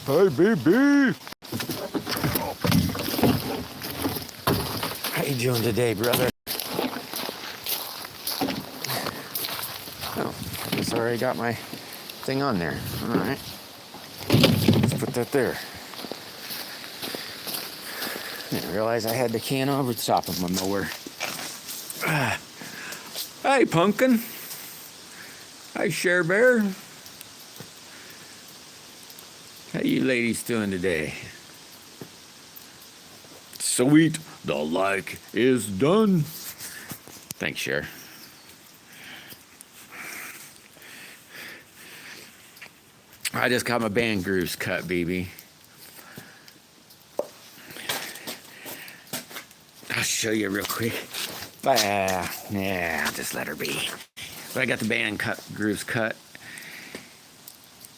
Hey, baby. How you doing today, brother? Oh, I guess I already got my thing on there. All right. Let's put that there. Didn't realize I had the can over the top of my mower. Hey, Pumpkin. Hi, Share Bear. How you ladies doing today? Sweet, the like is done. Thanks, Cher. I just got my band grooves cut, BB. I'll show you real quick. Yeah, just let her be. But I got the band grooves cut.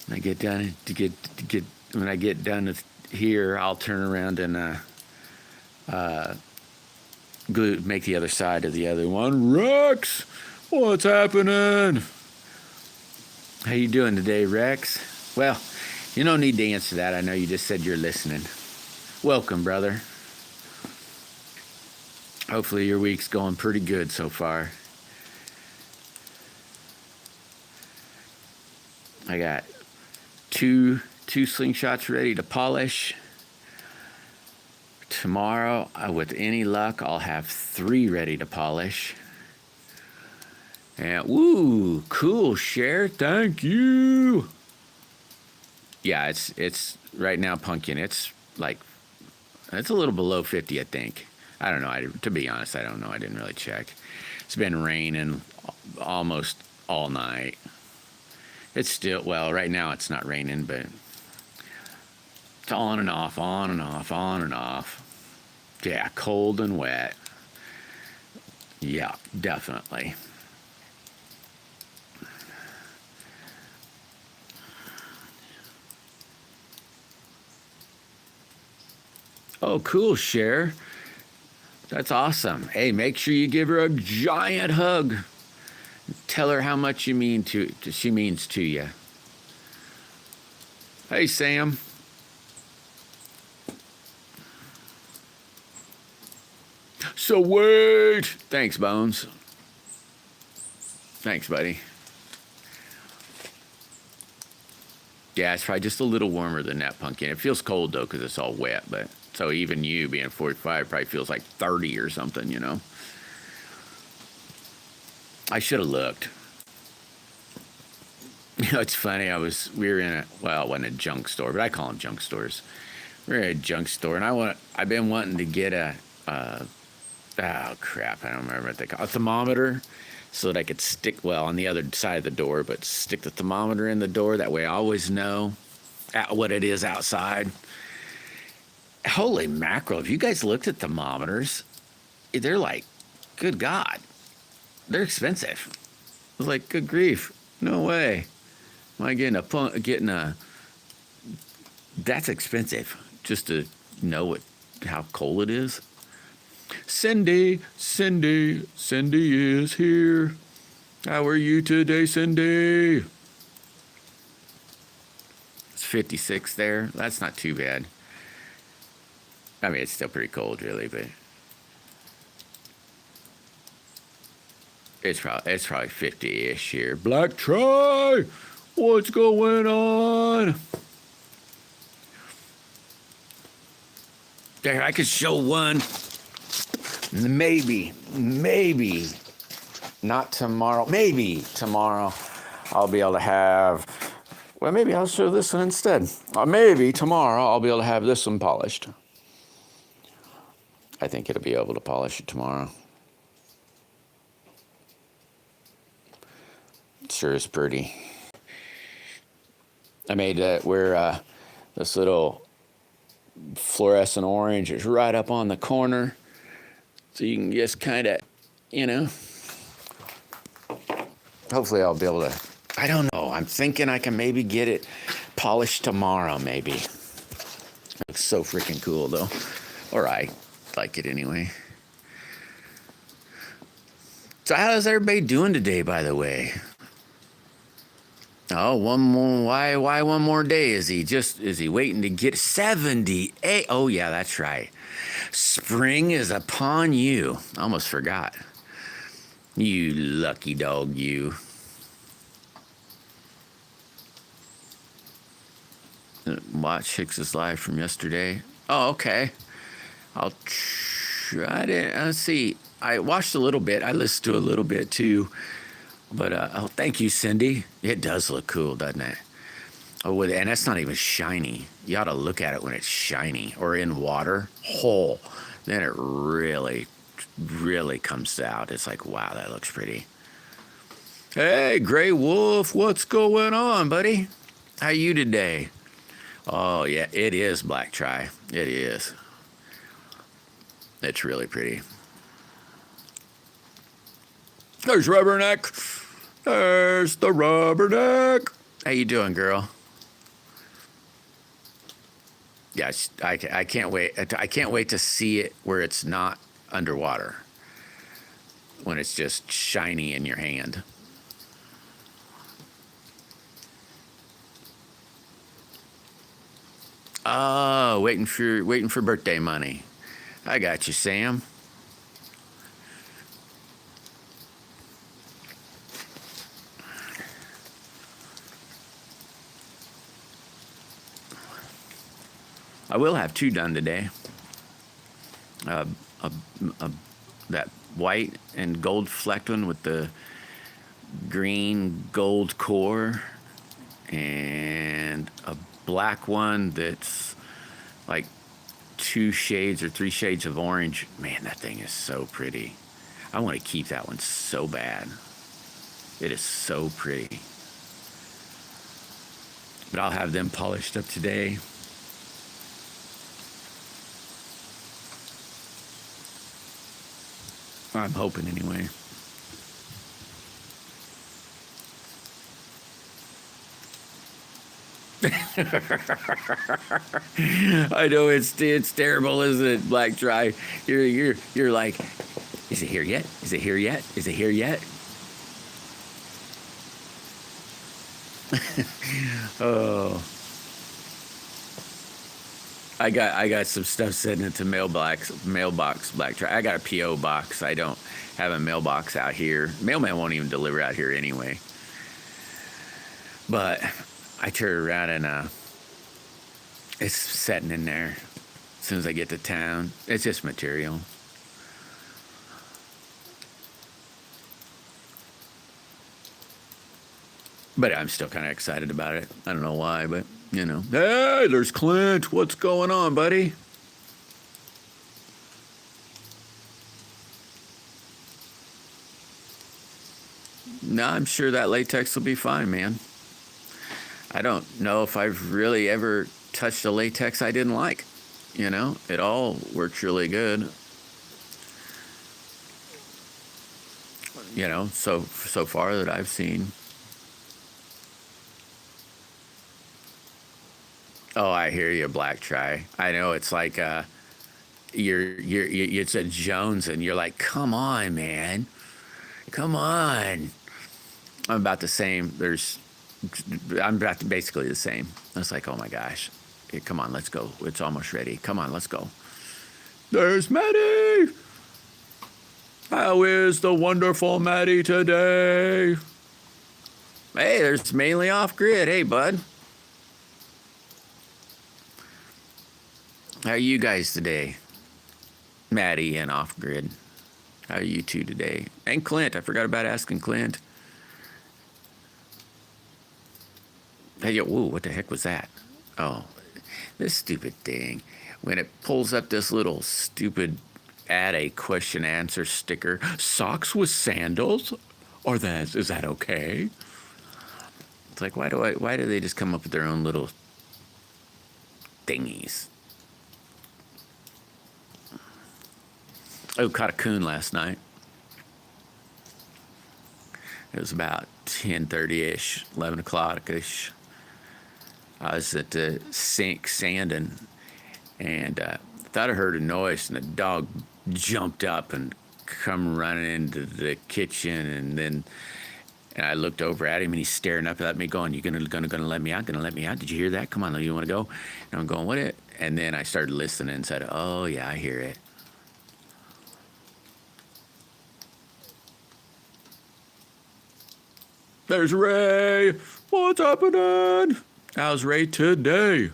When I get done when I get done with here, I'll turn around and make the other side of the other one. Rex, what's happening? How you doing today, Rex? Well, you don't need to answer that. I know you just said you're listening. Welcome, brother. Hopefully your week's going pretty good so far. I got two slingshots ready to polish. Tomorrow, with any luck, I'll have 3 ready to polish. And woo, cool, Cher. Thank you. Yeah, it's right now, Pumpkin. It's a little below 50, I think. I don't know. To be honest, I don't know. I didn't really check. It's been raining almost all night. It's still, well, right now it's not raining, but it's on and off, on and off, on and off. Yeah, cold and wet. Yeah, definitely. Oh, cool, Cher. That's awesome. Hey, make sure you give her a giant hug. Tell her how much she means to you. Hey, Sam. So wait. Thanks, Bones. Thanks, buddy. Yeah, it's probably just a little warmer than that, Pumpkin. It feels cold, though, because it's all wet. But so even you being 45 probably feels like 30 or something, you know? I should have looked. You know, it's funny. We were in it wasn't a junk store, but I call them junk stores. We were at a junk store, and I've been wanting to get oh crap, I don't remember what they call it, a thermometer, so that I could stick, on the other side of the door, but stick the thermometer in the door. That way I always know what it is outside. Holy mackerel, if you guys looked at thermometers, they're like, good God, they're expensive. I was like, good grief, no way. Am I getting a that's expensive just to know how cold it is. Cindy is here. How are you today, Cindy? It's 56 there. That's not too bad. I mean, it's still pretty cold, really, but it's probably 50-ish here. Black Try, what's going on? There, I could show one. Maybe not tomorrow. Maybe tomorrow I'll be able to have, well, maybe I'll show this one instead. Maybe tomorrow I'll be able to have this one polished. I think it'll be able to polish it tomorrow. It sure is pretty. I made that where this little fluorescent orange is right up on the corner. So you can just kind of, you know, hopefully I'll be able to, I don't know. I'm thinking I can maybe get it polished tomorrow, maybe. It looks so freaking cool, though. Or I like it anyway. So how's everybody doing today, by the way? Oh, one more. Why one more day? Is he waiting to get 78? Oh, yeah, that's right. Spring is upon you. I almost forgot. You lucky dog, you. Watch Hicks's live from yesterday. Oh, okay. I'll try to. Let's see. I watched a little bit. I listened to a little bit too. But oh, thank you, Cindy. It does look cool, doesn't it? Oh, and that's not even shiny. You ought to look at it when it's shiny or in water, whole. Then it really, really comes out. It's like, wow, that looks pretty. Hey, Gray Wolf, what's going on, buddy? How you today? Oh, yeah, it is black tri. It is. It's really pretty. There's Rubberneck. There's the Rubberneck. How you doing, girl? Yes, I can't wait. I can't wait to see it where it's not underwater. When it's just shiny in your hand. Oh, waiting for birthday money. I got you, Sam. I will have two done today. That white and gold flecked one with the green gold core, and a black one that's like 2 shades or 3 shades of orange. Man, that thing is so pretty. I want to keep that one so bad. It is so pretty. But I'll have them polished up today. I'm hoping anyway. I know it's terrible, isn't it, Black Tri? You're like, is it here yet? Is it here yet? Is it here yet? Oh. I got some stuff sitting into mailbox Black Tri. I got a PO box. I don't have a mailbox out here. Mailman won't even deliver out here anyway. But I turn around and it's sitting in there. As soon as I get to town, it's just material. But I'm still kind of excited about it. I don't know why, but you know. Hey, there's Clint. What's going on, buddy? No, I'm sure that latex will be fine, man. I don't know if I've really ever touched a latex I didn't like. You know, it all works really good. You know, so far that I've seen. Oh, I hear you, Black Tri. I know it's like it's a Jones, and you're like, come on, man, come on. I'm about the same. I'm about to basically the same. It's like, oh my gosh, hey, come on, let's go. It's almost ready. Come on, let's go. There's Maddie. How is the wonderful Maddie today? Hey, there's mainly off grid. Hey, bud. How are you guys today? Maddie and off grid. How are you two today? And Clint, I forgot about asking Clint. Hey, whoa, what the heck was that? Oh, this stupid thing. When it pulls up this little stupid add a question answer sticker, socks with sandals? Is that okay? It's like, why do they just come up with their own little thingies? Oh, caught a coon last night. It was about 10:30ish, 11 o'clock-ish. I was at the sink sanding, and thought I heard a noise, and the dog jumped up and come running into the kitchen, and I looked over at him, and he's staring up at me, going, "You gonna let me out? Gonna let me out? Did you hear that? Come on, you want to go?" And I'm going, "What it?" And then I started listening and said, "Oh yeah, I hear it." There's Ray. What's happening? How's Ray today?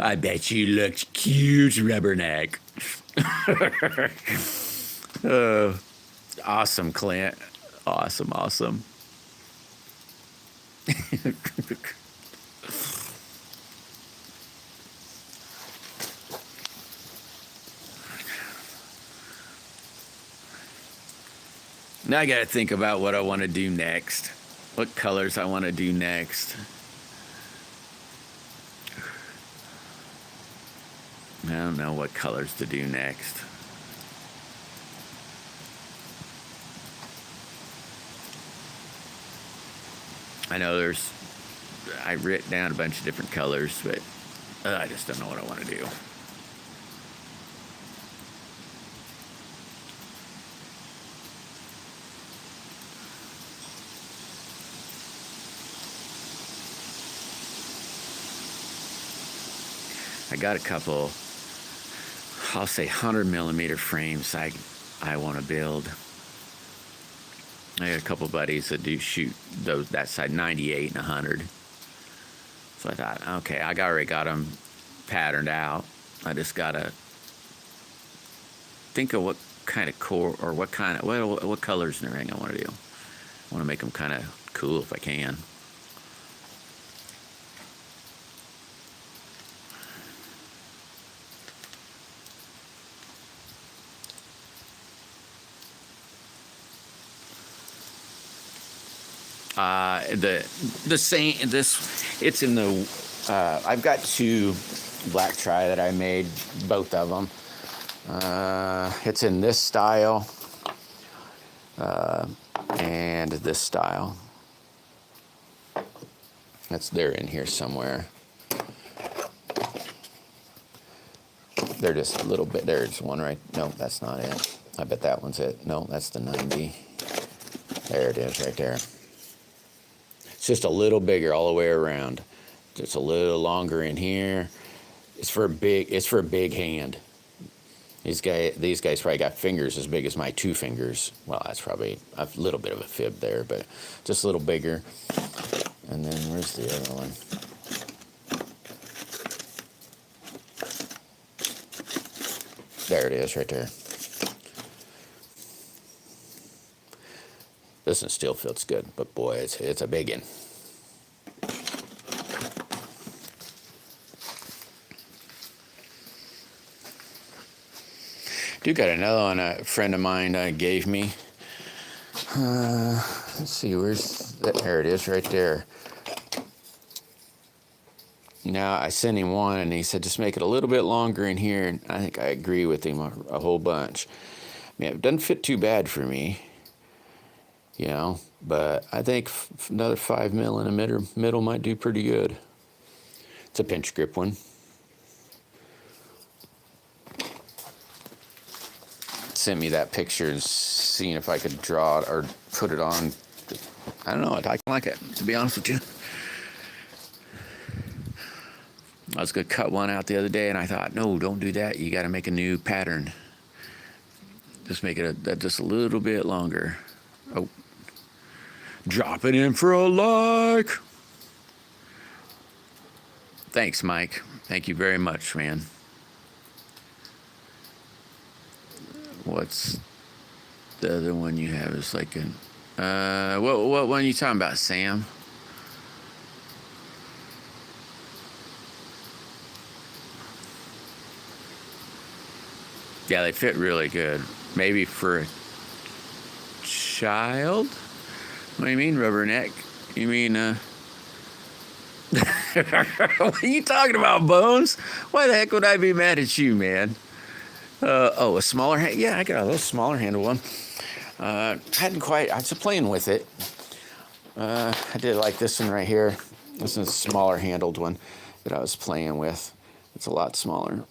I bet you looked cute, Rubberneck. Awesome, Clint. Awesome. Now I got to think about what I want to do next. What colors I want to do next. I don't know what colors to do next. I know I writ down a bunch of different colors, but I just don't know what I want to do. I got a couple, I'll say 100mm frames I want to build. I got a couple buddies that do shoot that side, 98 and 100. So I thought, okay, I already got them patterned out. I just gotta think of what kind of core or what colors and everything I want to do. I want to make them kind of cool if I can. It's in the, I've got two black tri that I made, both of them. It's in this style and this style. They're in here somewhere. They're just a little bit, there's one right, no, that's not it. I bet that one's it. No, that's the 90. There it is right there. It's just a little bigger all the way around. Just a little longer in here. It's for a big hand. These guys probably got fingers as big as my 2 fingers. Well, that's probably a little bit of a fib there, but just a little bigger. And then where's the other one? There it is right there. This one still feels good, but boy, it's a big one. Do got another one a friend of mine gave me. Let's see, where's that? There it is right there. I sent him one and he said just make it a little bit longer in here, and I think I agree with him a whole bunch. I mean, it doesn't fit too bad for me, but I think another 5 mil in the middle might do pretty good. It's a pinch grip one. Sent me that picture and seeing if I could draw it or put it on. I don't know, I like it, to be honest with you. I was gonna cut one out the other day and I thought, no, don't do that. You gotta make a new pattern. Just make it just a little bit longer. Oh, drop it in for a like. Thanks, Mike. Thank you very much, man. What's the other one you have? Is like an what one are you talking about, Sam? Yeah, they fit really good. Maybe for a child? What do you mean, rubberneck? You mean, what are you talking about, Bones? Why the heck would I be mad at you, man? Oh, a smaller hand? Yeah, I got a little smaller handle one. Hadn't quite, I was playing with it. I did like this one right here. This is a smaller handled one that I was playing with. It's a lot smaller.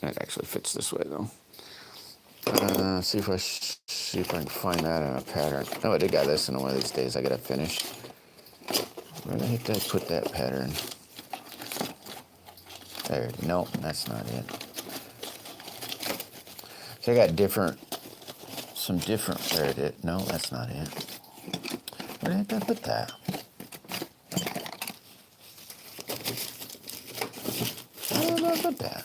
It actually fits this way though. See if I can find that in a pattern. Oh, I did got this in one of these days. I gotta finish. Where the heck did I put that pattern? There. No, that's not it. So I got some different. There it is. No, that's not it. Where the heck did I put that? I don't know where I put that.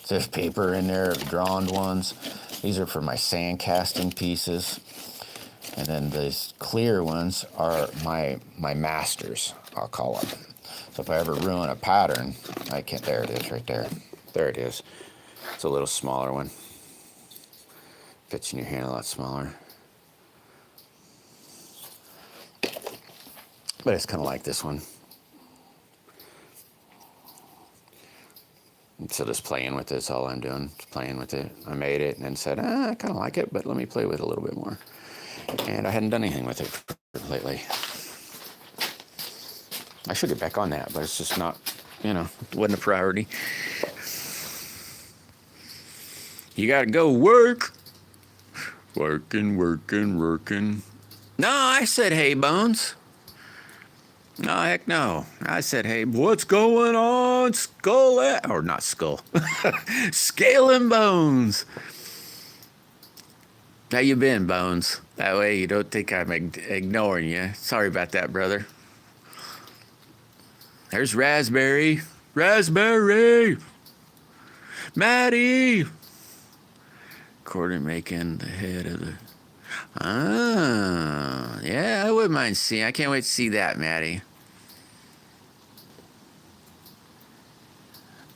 There's paper in there, drawn ones. These are for my sand casting pieces. And then these clear ones are my masters, I'll call them. So if I ever ruin a pattern, I can't, there it is right there. There it is. It's a little smaller one. Fits in your hand a lot smaller. But it's kind of like this one. So just playing with it is all I'm doing. Just playing with it. I made it and then said, I kind of like it, but let me play with it a little bit more. And I hadn't done anything with it lately. I should get back on that, but it's just not, wasn't a priority. You gotta go work. Working. No, I said, hey, Bones. No, heck no. I said, hey, what's going on? Scale and Bones. How you been, Bones? That way you don't think I'm ignoring you. Sorry about that, brother. There's Raspberry. Maddie. Quarter making the head of the... yeah, I wouldn't mind seeing. I can't wait to see that, Maddie.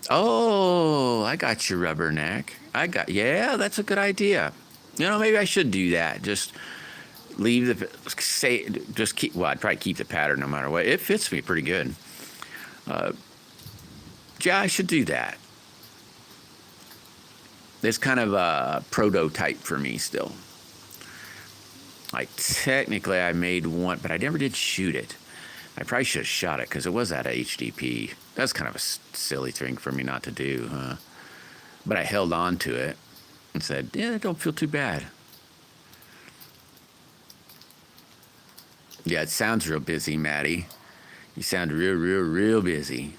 Oh, I got your rubberneck. Yeah, that's a good idea. Maybe I should do that. Just leave I'd probably keep the pattern no matter what. It fits me pretty good. Yeah, I should do that. It's kind of a prototype for me still. Like, technically I made one, but I never did shoot it. I probably should have shot it because it was at a HDP. That's kind of a silly thing for me not to do, huh? But I held on to it and said, yeah, don't feel too bad. Yeah, it sounds real busy, Maddie. You sound real busy.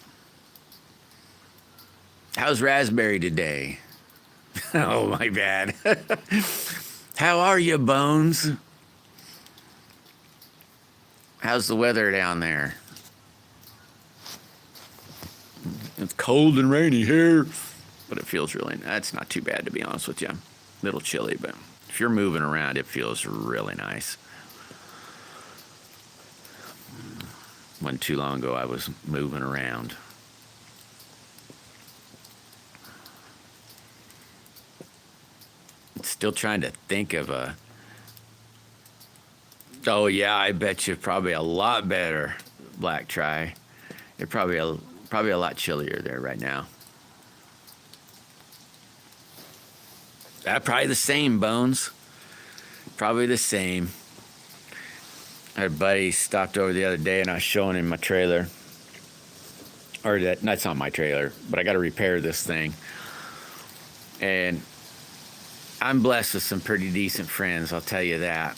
How's Raspberry today? Oh, my bad. How are you, Bones? How's the weather down there? It's cold and rainy here, but it feels that's not too bad, to be honest with you. A little chilly, but if you're moving around, it feels really nice. Wasn't too long ago I was moving around. Still trying to think of a... Oh, yeah, I bet you probably a lot better, Black Tri. You're probably a lot chillier there right now. Probably the same, Bones. Probably the same. I had a buddy stopped over the other day and I was showing him my trailer. That's not my trailer, but I got to repair this thing. And I'm blessed with some pretty decent friends, I'll tell you that.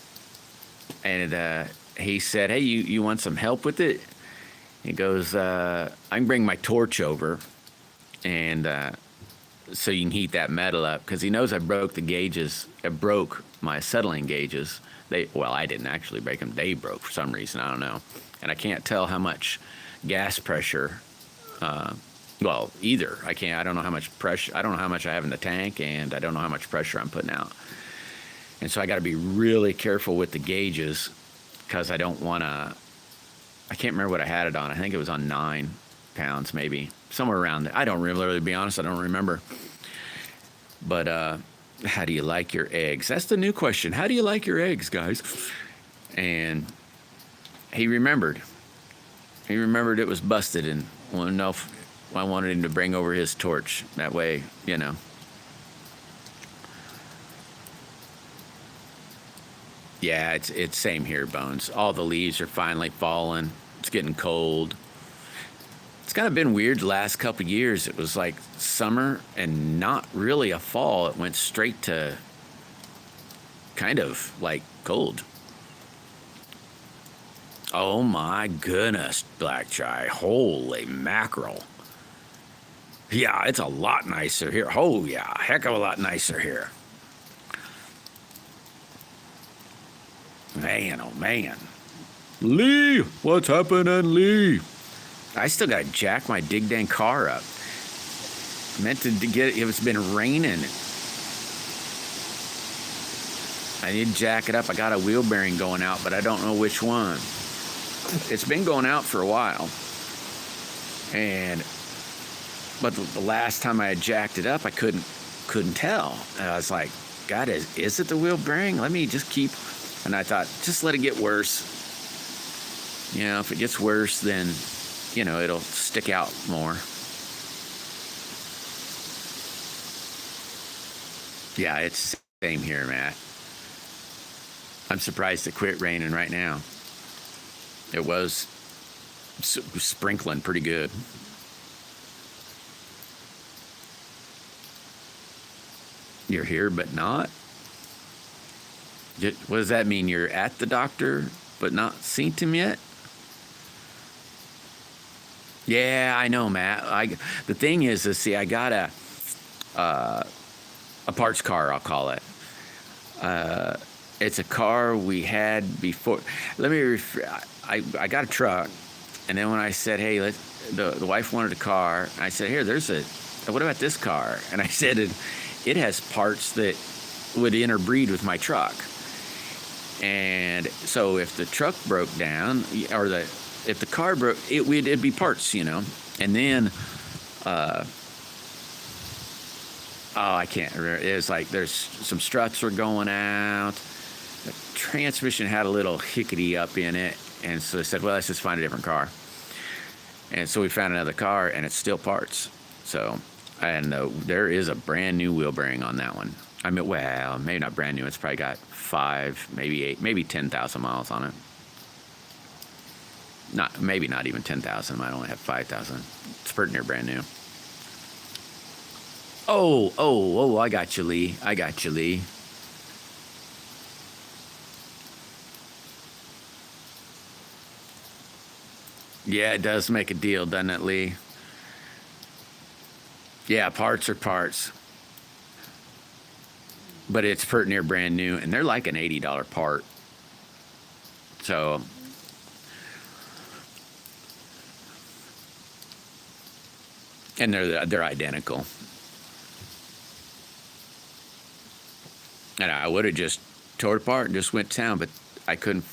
And he said, hey, you want some help with it? He goes, I can bring my torch over and so you can heat that metal up, because he knows I broke the gauges. I broke my acetylene gauges. I didn't actually break them. They broke for some reason. I don't know. and I can't tell how much gas pressure. Well, either I don't know how much pressure. I don't know how much I have in the tank, and I don't know how much pressure I'm putting out. And so I got to be really careful with the gauges because I don't want to. I can't remember what I had it on. I think it was on 9 pounds, maybe somewhere around there. I don't really, to be honest, I don't remember. But how do you like your eggs? That's the new question. How do you like your eggs, guys? And he remembered. He remembered it was busted and wanted to know if I wanted him to bring over his torch. That way, you know. Yeah, it's same here, Bones. All the leaves are finally falling. It's getting cold. It's kind of been weird the last couple of years. It was like summer and not really a fall. It went straight to kind of like cold. Oh my goodness, Black Chai. Holy mackerel. Yeah, it's a lot nicer here. Oh yeah, heck of a lot nicer here. Man, oh man. Lee, what's happening, Lee? I still got to jack my dig dang car up. Meant to get it. It's been raining. I need to jack it up. I got a wheel bearing going out, but I don't know which one. It's been going out for a while. But the last time I had jacked it up, I couldn't tell. And I was like, God, is it the wheel bearing? Let me just keep. And I thought, just let it get worse. You know, if it gets worse, then, you know, it'll stick out more. Yeah, it's same here, Matt. I'm surprised it quit raining right now. It was sprinkling pretty good. You're here, but not? What does that mean? You're at the doctor, but not seen him yet? Yeah, I know, Matt. The thing is, see, I got a parts car, I'll call it. It's a car we had before. I got a truck, and then when I said, hey, the wife wanted a car, I said, here, what about this car? And I said, it has parts that would interbreed with my truck. And so if the truck broke down, or if the car broke, it'd be parts, you know. And then, I can't remember. It was like there's some struts were going out. The transmission had a little hickety up in it. And so I said, well, let's just find a different car. And so we found another car, and it's still parts. So, and there is a brand new wheel bearing on that one. I mean, well, maybe not brand new. It's probably got 5, maybe 8, maybe 10,000 miles on it. Maybe not even 10,000. Might only have 5,000. It's pretty near brand new. Oh, I got you, Lee. Yeah, it does make a deal, doesn't it, Lee? Yeah, parts are parts. But it's pretty near brand new, and they're like an $80 part. So, and they're identical. And I would have just tore it apart and just went to town, but I couldn't.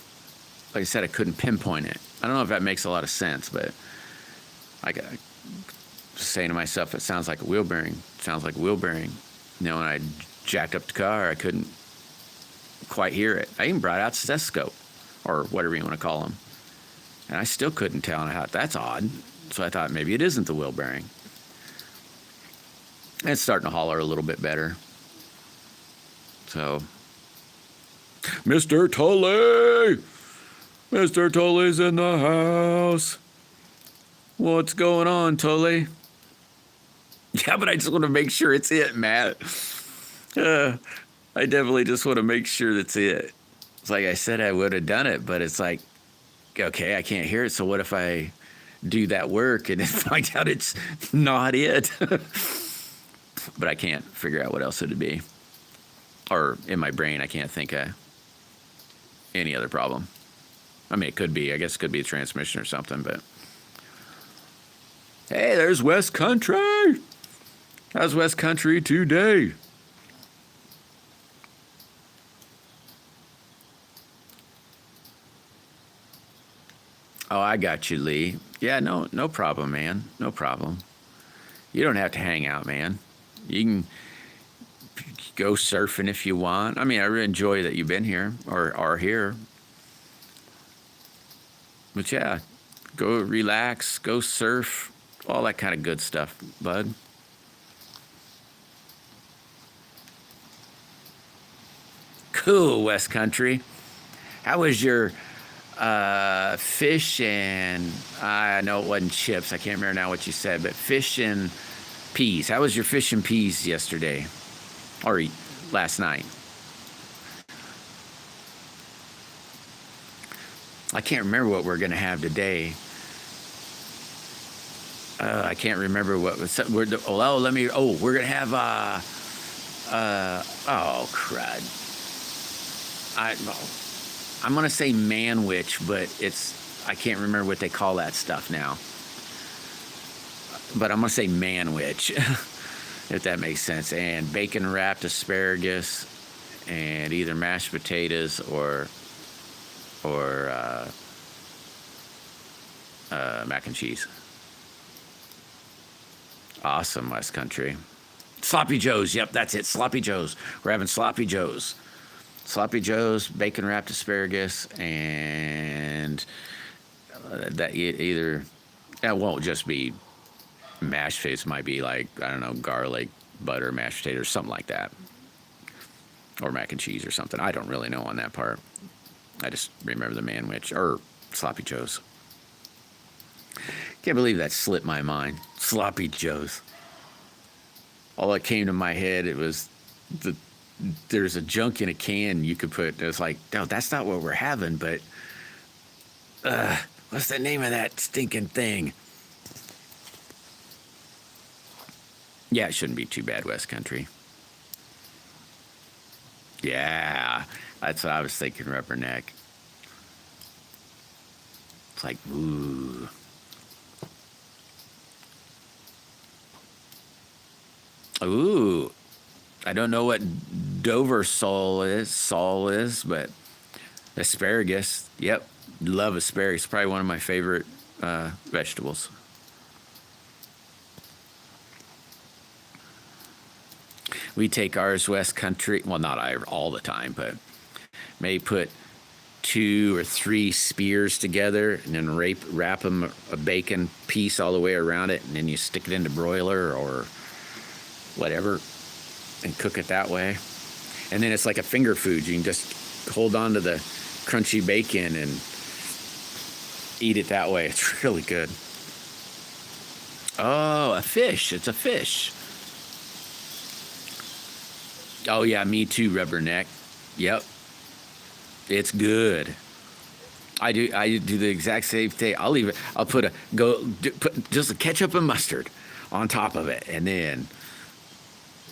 Like I said, I couldn't pinpoint it. I don't know if that makes a lot of sense, but I got saying to myself, it sounds like a wheel bearing. You know, when I jacked up the car, I couldn't quite hear it. I even brought out stethoscope, or whatever you want to call them, and I still couldn't tell. And I thought, that's odd. So I thought maybe it isn't the wheel bearing. And it's starting to holler a little bit better. So, Mr. Tully! Mr. Tully's in the house. What's going on, Tully? Yeah, but I just want to make sure it's it, Matt. I definitely just want to make sure that's it. It's like I said I would have done it, but it's like, okay, I can't hear it, so what if I do that work and then find out it's not it? But I can't figure out what else it would be. Or in my brain, I can't think of any other problem. I mean, it could be. I guess it could be a transmission or something, but. Hey, there's West Country. How's West Country today? Oh, I got you, Lee. Yeah, no problem, man. No problem. You don't have to hang out, man. You can go surfing if you want. I mean, I really enjoy that you've been here or are here. But yeah, go relax, go surf, all that kind of good stuff, bud. Cool, West Country. How was your fish and I know it wasn't chips. I can't remember now what you said, but fish and peas. How was your fish and peas yesterday or last night? I can't remember what we're going to have today. I can't remember what was. We're going to have. Oh crud! I'm going to say manwich, but I can't remember what they call that stuff now. But I'm going to say manwich, if that makes sense. And bacon wrapped asparagus, and either mashed potatoes or mac and cheese. Awesome, West Country. Sloppy Joe's. Yep, that's it. Sloppy Joe's. We're having Sloppy Joe's. Sloppy Joe's, bacon wrapped asparagus, and that either that won't just be mashed potatoes. Might be like, I don't know, garlic, butter, mashed potatoes, something like that, or mac and cheese or something. I don't really know on that part. I just remember the manwich or Sloppy Joe's. Can't believe that slipped my mind. Sloppy Joe's. All that came to my head, it was there's a junk in a can you could put. It was like, no, that's not what we're having, but what's the name of that stinking thing? Yeah, it shouldn't be too bad, West Country. Yeah, that's what I was thinking, Rubberneck. It's like, ooh. Ooh. I don't know what Dover sole is, but asparagus. Yep, love asparagus. Probably one of my favorite vegetables. We take ours West Country. Well, not all the time, but maybe put 2 or 3 spears together and then wrap them a bacon piece all the way around it, and then you stick it into broiler or whatever and cook it that way. And then it's like a finger food. You can just hold on to the crunchy bacon and eat it that way. It's really good. Oh, a fish. It's a fish. Oh, yeah, me too, Rubberneck. Yep. It's good. I do the exact same thing. I'll put just a ketchup and mustard on top of it, and then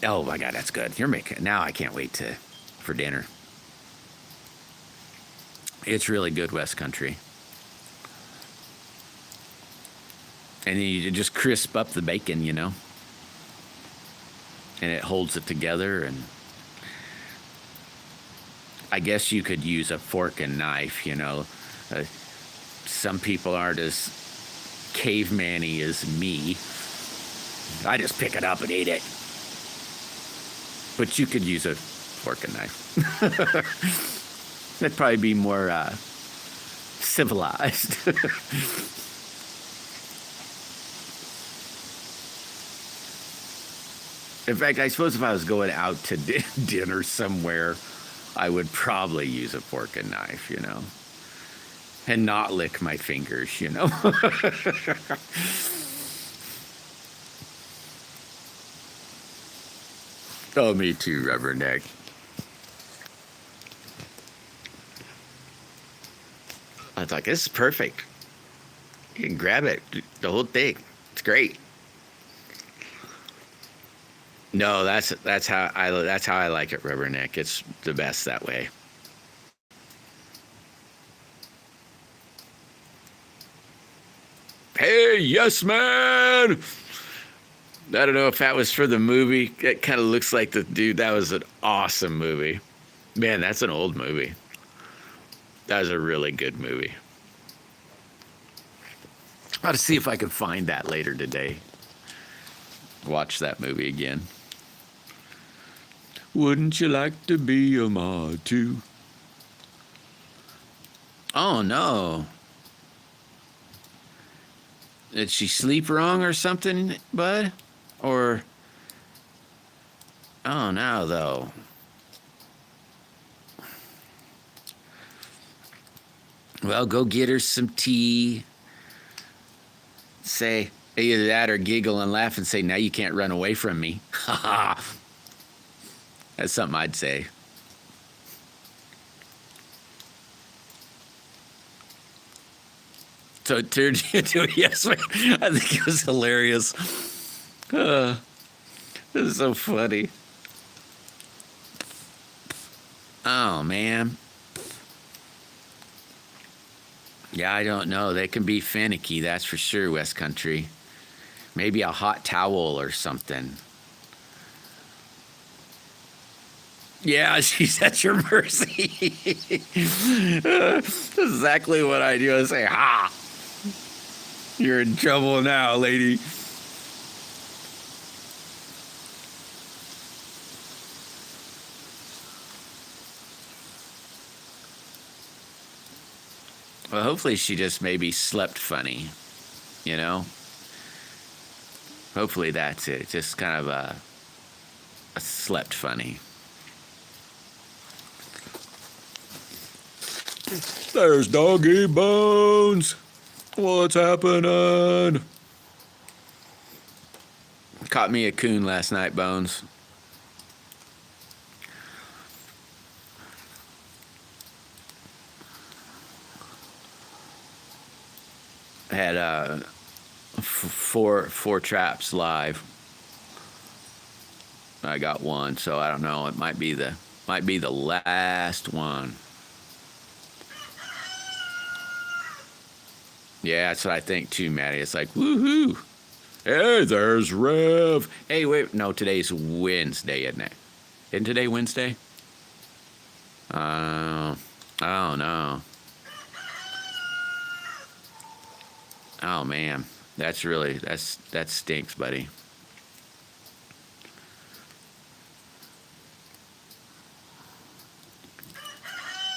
oh my God, that's good. Now I can't wait for dinner. It's really good, West Country. And then you just crisp up the bacon, and it holds it together. And I guess you could use a fork and knife, some people aren't as caveman-y as me. I just pick it up and eat it. But you could use a fork and knife. That'd probably be more civilized. In fact, I suppose if I was going out to dinner somewhere, I would probably use a fork and knife, and not lick my fingers, Oh, me too, Rubberneck. I was like, this is perfect. You can grab it, the whole thing. It's great. No, that's how I like it, Rubberneck. It's the best that way. Hey, yes, man. I don't know if that was for the movie. It kind of looks like the dude. That was an awesome movie. Man, that's an old movie. That was a really good movie. I'll have to see if I can find that later today. Watch that movie again. Wouldn't you like to be a ma too? Oh no. Did she sleep wrong or something, bud? Or oh no though. Well, go get her some tea. Say either that or giggle and laugh and say, now you can't run away from me. Ha ha. That's something I'd say. So it turned into a yes man. I think it was hilarious. This is so funny. Oh, man. Yeah, I don't know. They can be finicky, that's for sure, West Country. Maybe a hot towel or something. Yeah, she's at your mercy. That's exactly what I do. I say, ha! You're in trouble now, lady. Well, hopefully she just maybe slept funny, you know? Hopefully that's it. Just kind of a slept funny. There's Doggy Bones. What's happening? Caught me a coon last night, Bones. Had four traps live. I got one, so I don't know. It might be the last one. Yeah, that's what I think too, Maddie. It's like, woohoo! Hey, there's Rev. Hey, wait, no, today's Wednesday, isn't it? Isn't today Wednesday? I don't know. Oh man, that stinks, buddy.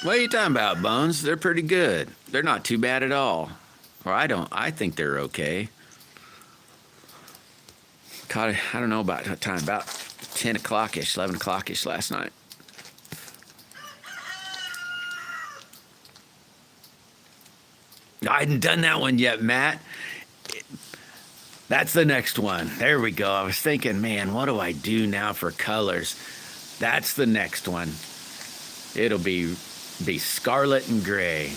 What are you talking about, Bones? They're pretty good. They're not too bad at all. Or I think they're okay. Caught it, I don't know about what time, about 10 o'clock-ish, 11 o'clock-ish last night. I hadn't done that one yet, Matt. That's the next one. There we go. I was thinking, man, what do I do now for colors? That's the next one. It'll be scarlet and gray.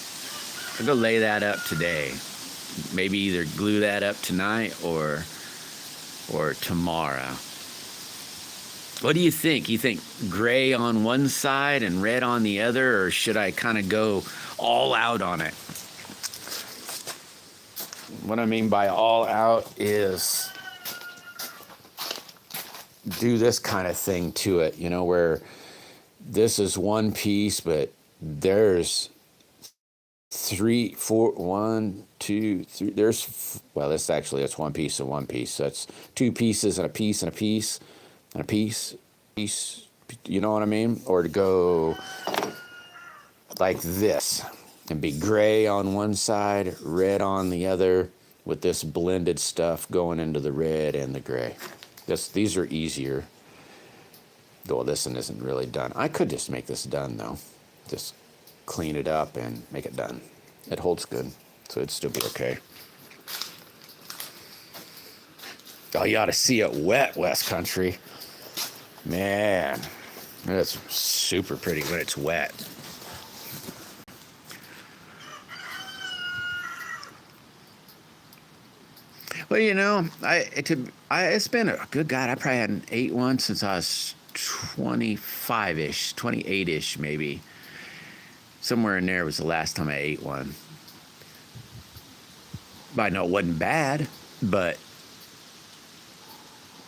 I'll go lay that up today. Maybe either glue that up tonight or tomorrow. What do you think? You think gray on one side and red on the other, or should I kind of go all out on it? What I mean by all out is do this kind of thing to it, you know, where this is one piece, but there's 3, 4, 1, 2, 3. That's one piece and one piece. So that's two pieces and a piece and a piece and a piece. You know what I mean? Or to go like this and be gray on one side, red on the other, with this blended stuff going into the red and the gray. These are easier. Though this one isn't really done. I could just make this done though. Just clean it up and make it done. It holds good, so it'd still be okay. Oh, you ought to see it wet, West Country. Man, it's super pretty when it's wet. Well, you know, it's been a good God. I probably hadn't ate one since I was 25-ish, 28-ish maybe. Somewhere in there was the last time I ate one. I know it wasn't bad, but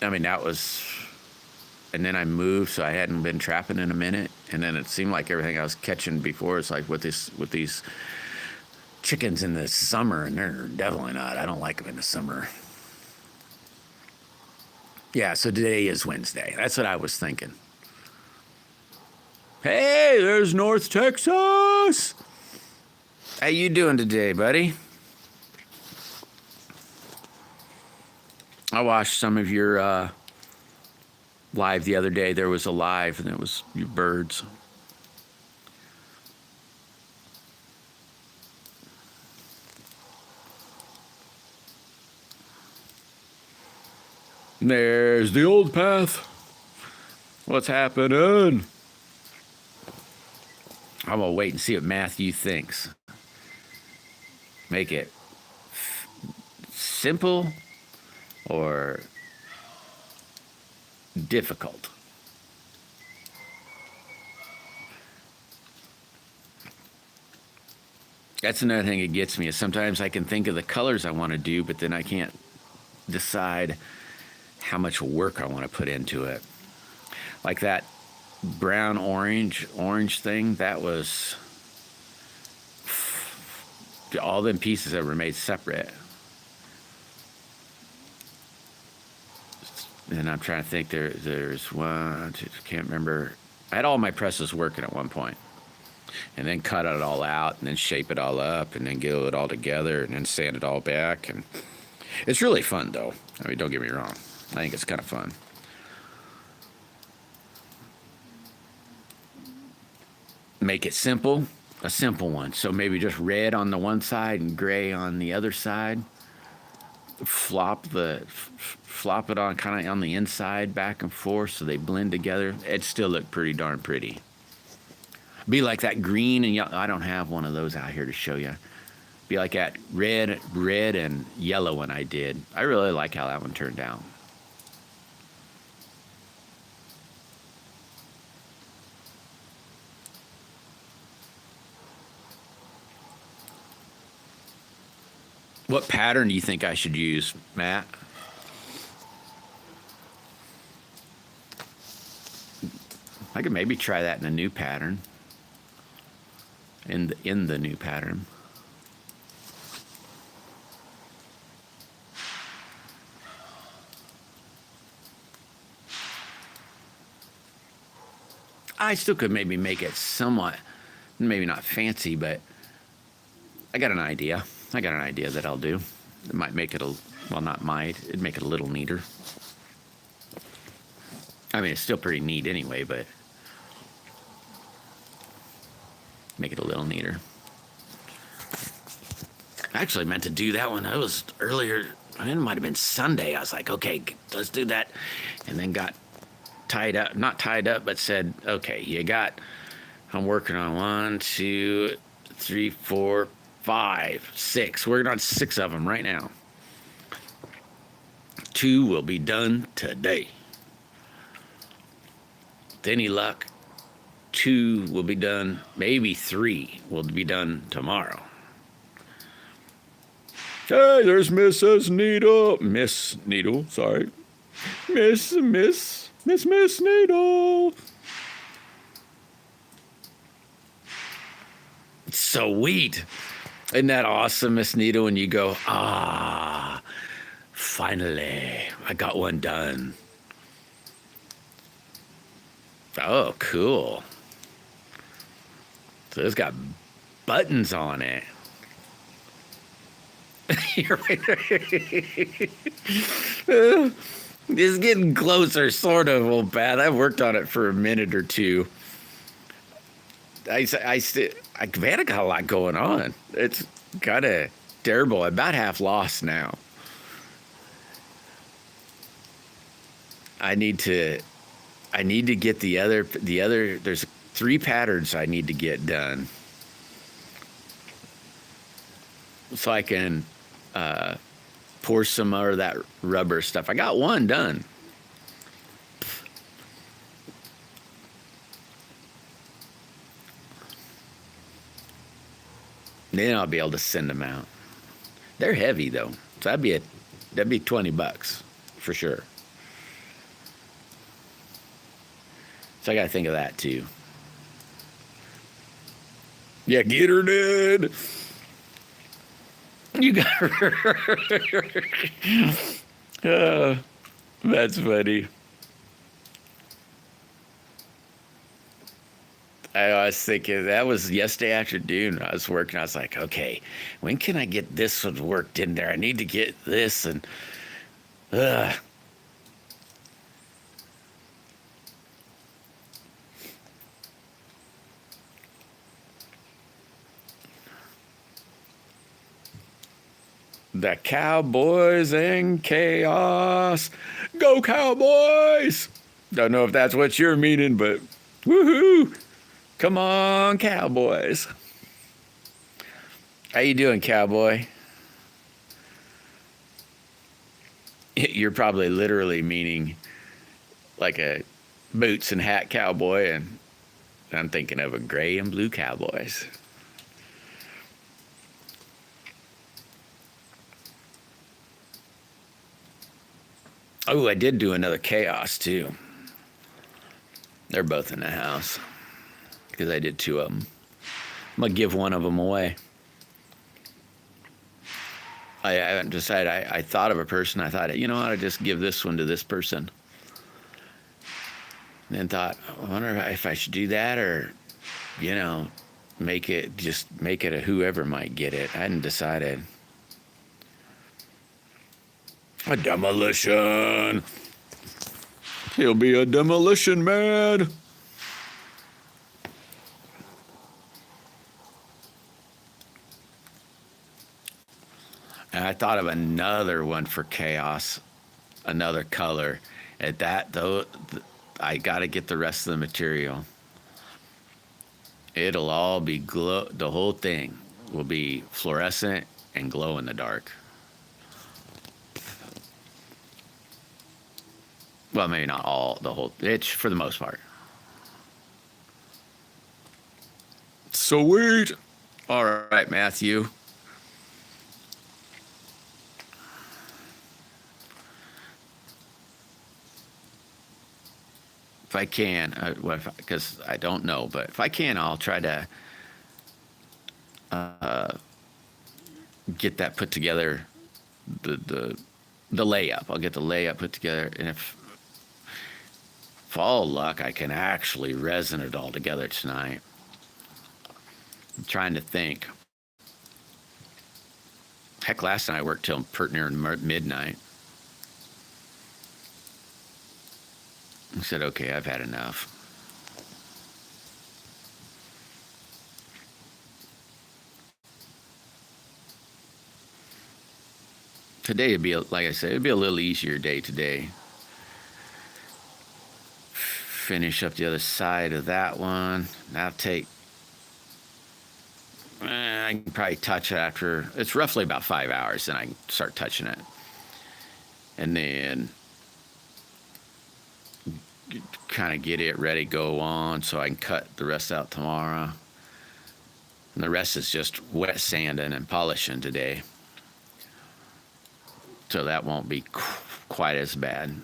I mean, that was, and then I moved, so I hadn't been trapping in a minute. And then it seemed like everything I was catching before is like with these chickens in the summer, and they're definitely not. I don't like them in the summer. Yeah, so today is Wednesday. That's what I was thinking. Hey, there's North Texas. How you doing today, buddy? I watched some of your live the other day. There was a live, and it was your birds. There's the old path. What's happening? I'm gonna wait and see what Matthew thinks. Make it simple or difficult. That's another thing that gets me is sometimes I can think of the colors I want to do, but then I can't decide how much work I want to put into it. Like that brown orange thing, that was all them pieces that were made separate. And I'm trying to think, there's one, two, can't remember. I had all my presses working at one point, and then cut it all out, and then shape it all up, and then glue it all together, and then sand it all back. And it's really fun, though. I mean, don't get me wrong. I think it's kind of fun. Make it simple, a simple one. So maybe just red on the one side and gray on the other side. Flop it on kind of on the inside, back and forth, so they blend together. It still look pretty darn pretty. Be like that green and yellow. I don't have one of those out here to show you. Be like that red and yellow one I did. I really like how that one turned out. What pattern do you think I should use, Matt? I could maybe try that in a new pattern. In the new pattern. I still could maybe make it somewhat, maybe not fancy, but I got an idea. I got an idea that I'll do. It might make it it'd make it a little neater. I mean, it's still pretty neat anyway, but make it a little neater. I actually meant to do that one. That was earlier. I mean, it might have been Sunday. I was like, okay, let's do that. And then got tied up, not tied up, but said, okay, I'm working on 1, 2, 3, 4, 5, 6. Working on 6 of them right now. 2 will be done today. With any luck, 2 will be done, maybe 3 will be done tomorrow. Hey, there's Mrs. Needle. Miss Needle, sorry. Miss Needle. Sweet. Isn't that awesome, Miss Needle, when you go, finally, I got one done. Oh, cool. So it's got buttons on it. You're right. It's getting closer, sort of, old Pat. I've worked on it for a minute or two. I got a lot going on. It's kind of terrible. I'm about half lost now. I need to get the other. There's 3 patterns I need to get done, so I can pour some more of that rubber stuff. I got one done. Then I'll be able to send them out. They're heavy though, so that'd be $20 for sure. So I gotta think of that too. Yeah, get her, Dad. You got That's funny. I was thinking that was yesterday afternoon. I was working. I was like, okay, when can I get this one worked in there? I need to get this and The Cowboys and Chaos. Go Cowboys! Don't know if that's what you're meaning, but woohoo! Come on, Cowboys. How you doing, cowboy? You're probably literally meaning like a boots and hat cowboy, and I'm thinking of a gray and blue Cowboys. Oh, I did do another chaos too. They're both in the house because I did two of them. I'm gonna give one of them away. I haven't decided. I thought of a person. I thought, you know what? I just give this one to this person. And then thought, I wonder if I should do that or, make it a whoever might get it. I hadn't decided. A demolition. He'll be a demolition man. And I thought of another one for chaos, another color. At that though, I got to get the rest of the material. It'll all be glow. The whole thing will be fluorescent and glow in the dark. Well, maybe not all, the whole, it's for the most part. Sweet. All right, Matthew. If I can, because I don't know, but if I can, I'll try to get that put together, the layup. I'll get the layup put together, and if all luck, I can actually resin it all together tonight. I'm trying to think. Heck, last night I worked till pretty near midnight. I said, okay, I've had enough. Today would be, like I said, it'd be a little easier day today. Finish up the other side of that one. That'll take, I can probably touch it after, it's roughly about 5 hours, then I can start touching it. And then kind of get it ready to go on so I can cut the rest out tomorrow. And the rest is just wet sanding and polishing today. So that won't be quite as bad.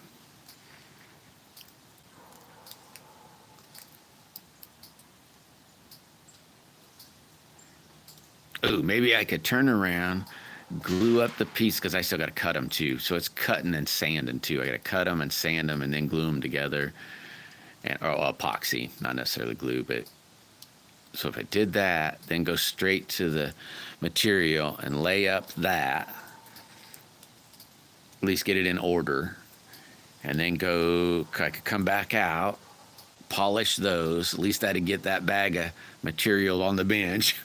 Ooh, maybe I could turn around, glue up the piece, because I still got to cut them too. So it's cutting and sanding too. I got to cut them and sand them and then glue them together. Or epoxy, not necessarily glue, but so if I did that, then go straight to the material and lay up that, at least get it in order, and then I could come back out, polish those, at least I'd get that bag of material on the bench,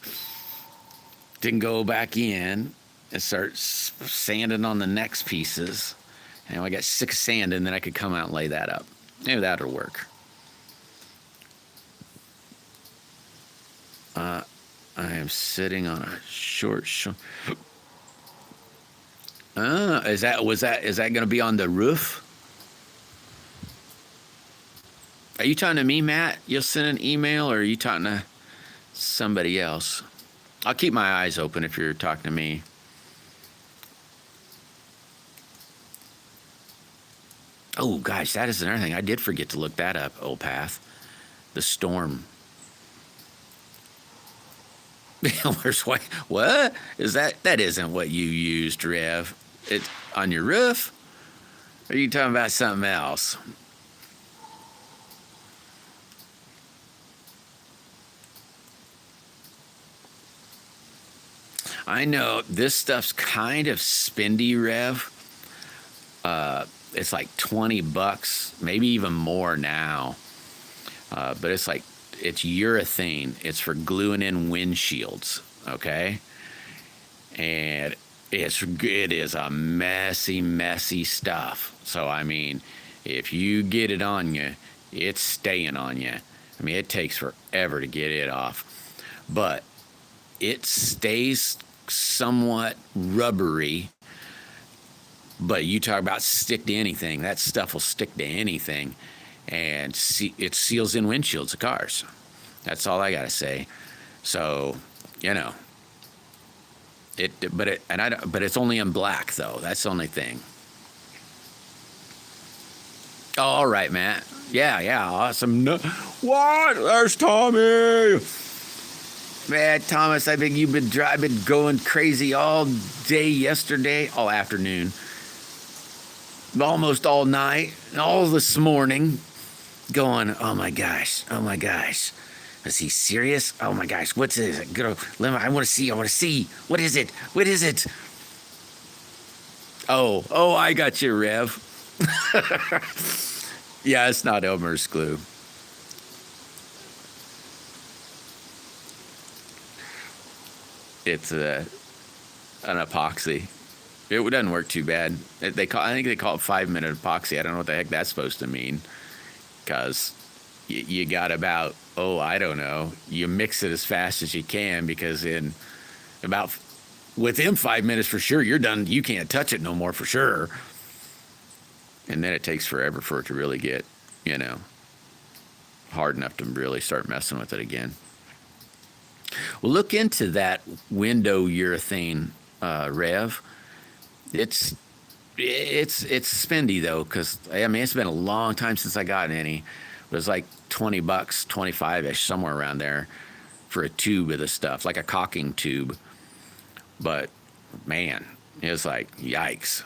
then go back in and start sanding on the next pieces, and I got 6 sanding, then I could come out and lay that up. Maybe that'll work. I am sitting on a short. Is that going to be on the roof? Are you talking to me, Matt? You'll send an email, or are you talking to somebody else? I'll keep my eyes open if you're talking to me. Oh, gosh, that is another thing. I did forget to look that up, Old Path. The storm. What? Is that? That isn't what you used, Rev. It on your roof? Or are you talking about something else? I know this stuff's kind of spendy, Rev. It's like $20, maybe even more now. But it's urethane. It's for gluing in windshields, okay? And it is a messy stuff. So I mean, if you get it on you, it's staying on you. I mean, it takes forever to get it off, but it stays somewhat rubbery. But you talk about stick to anything. That stuff will stick to anything, and it seals in windshields of cars. That's all I gotta say. So, you know, but it's only in black though. That's the only thing. Oh, all right, Matt. Yeah, awesome. No, what? There's Tommy. Man, Thomas, I think you've been going crazy all day yesterday, all afternoon, almost all night, all this morning, going, oh my gosh. Is he serious? Oh my gosh, what's this? I want to see. What is it? Oh, I got you, Rev. Yeah, it's not Elmer's glue. It's an epoxy. It doesn't work too bad. I think they call it 5-minute epoxy. I don't know what the heck that's supposed to mean. Because you got about, I don't know. You mix it as fast as you can, because within 5 minutes for sure, you're done. You can't touch it no more for sure. And then it takes forever for it to really get, hard enough to really start messing with it again. Well, look into that window urethane, Rev. It's spendy though, because I mean it's been a long time since I got any. It was like $20, 25-ish, somewhere around there, for a tube of the stuff, like a caulking tube. But man, it was like yikes.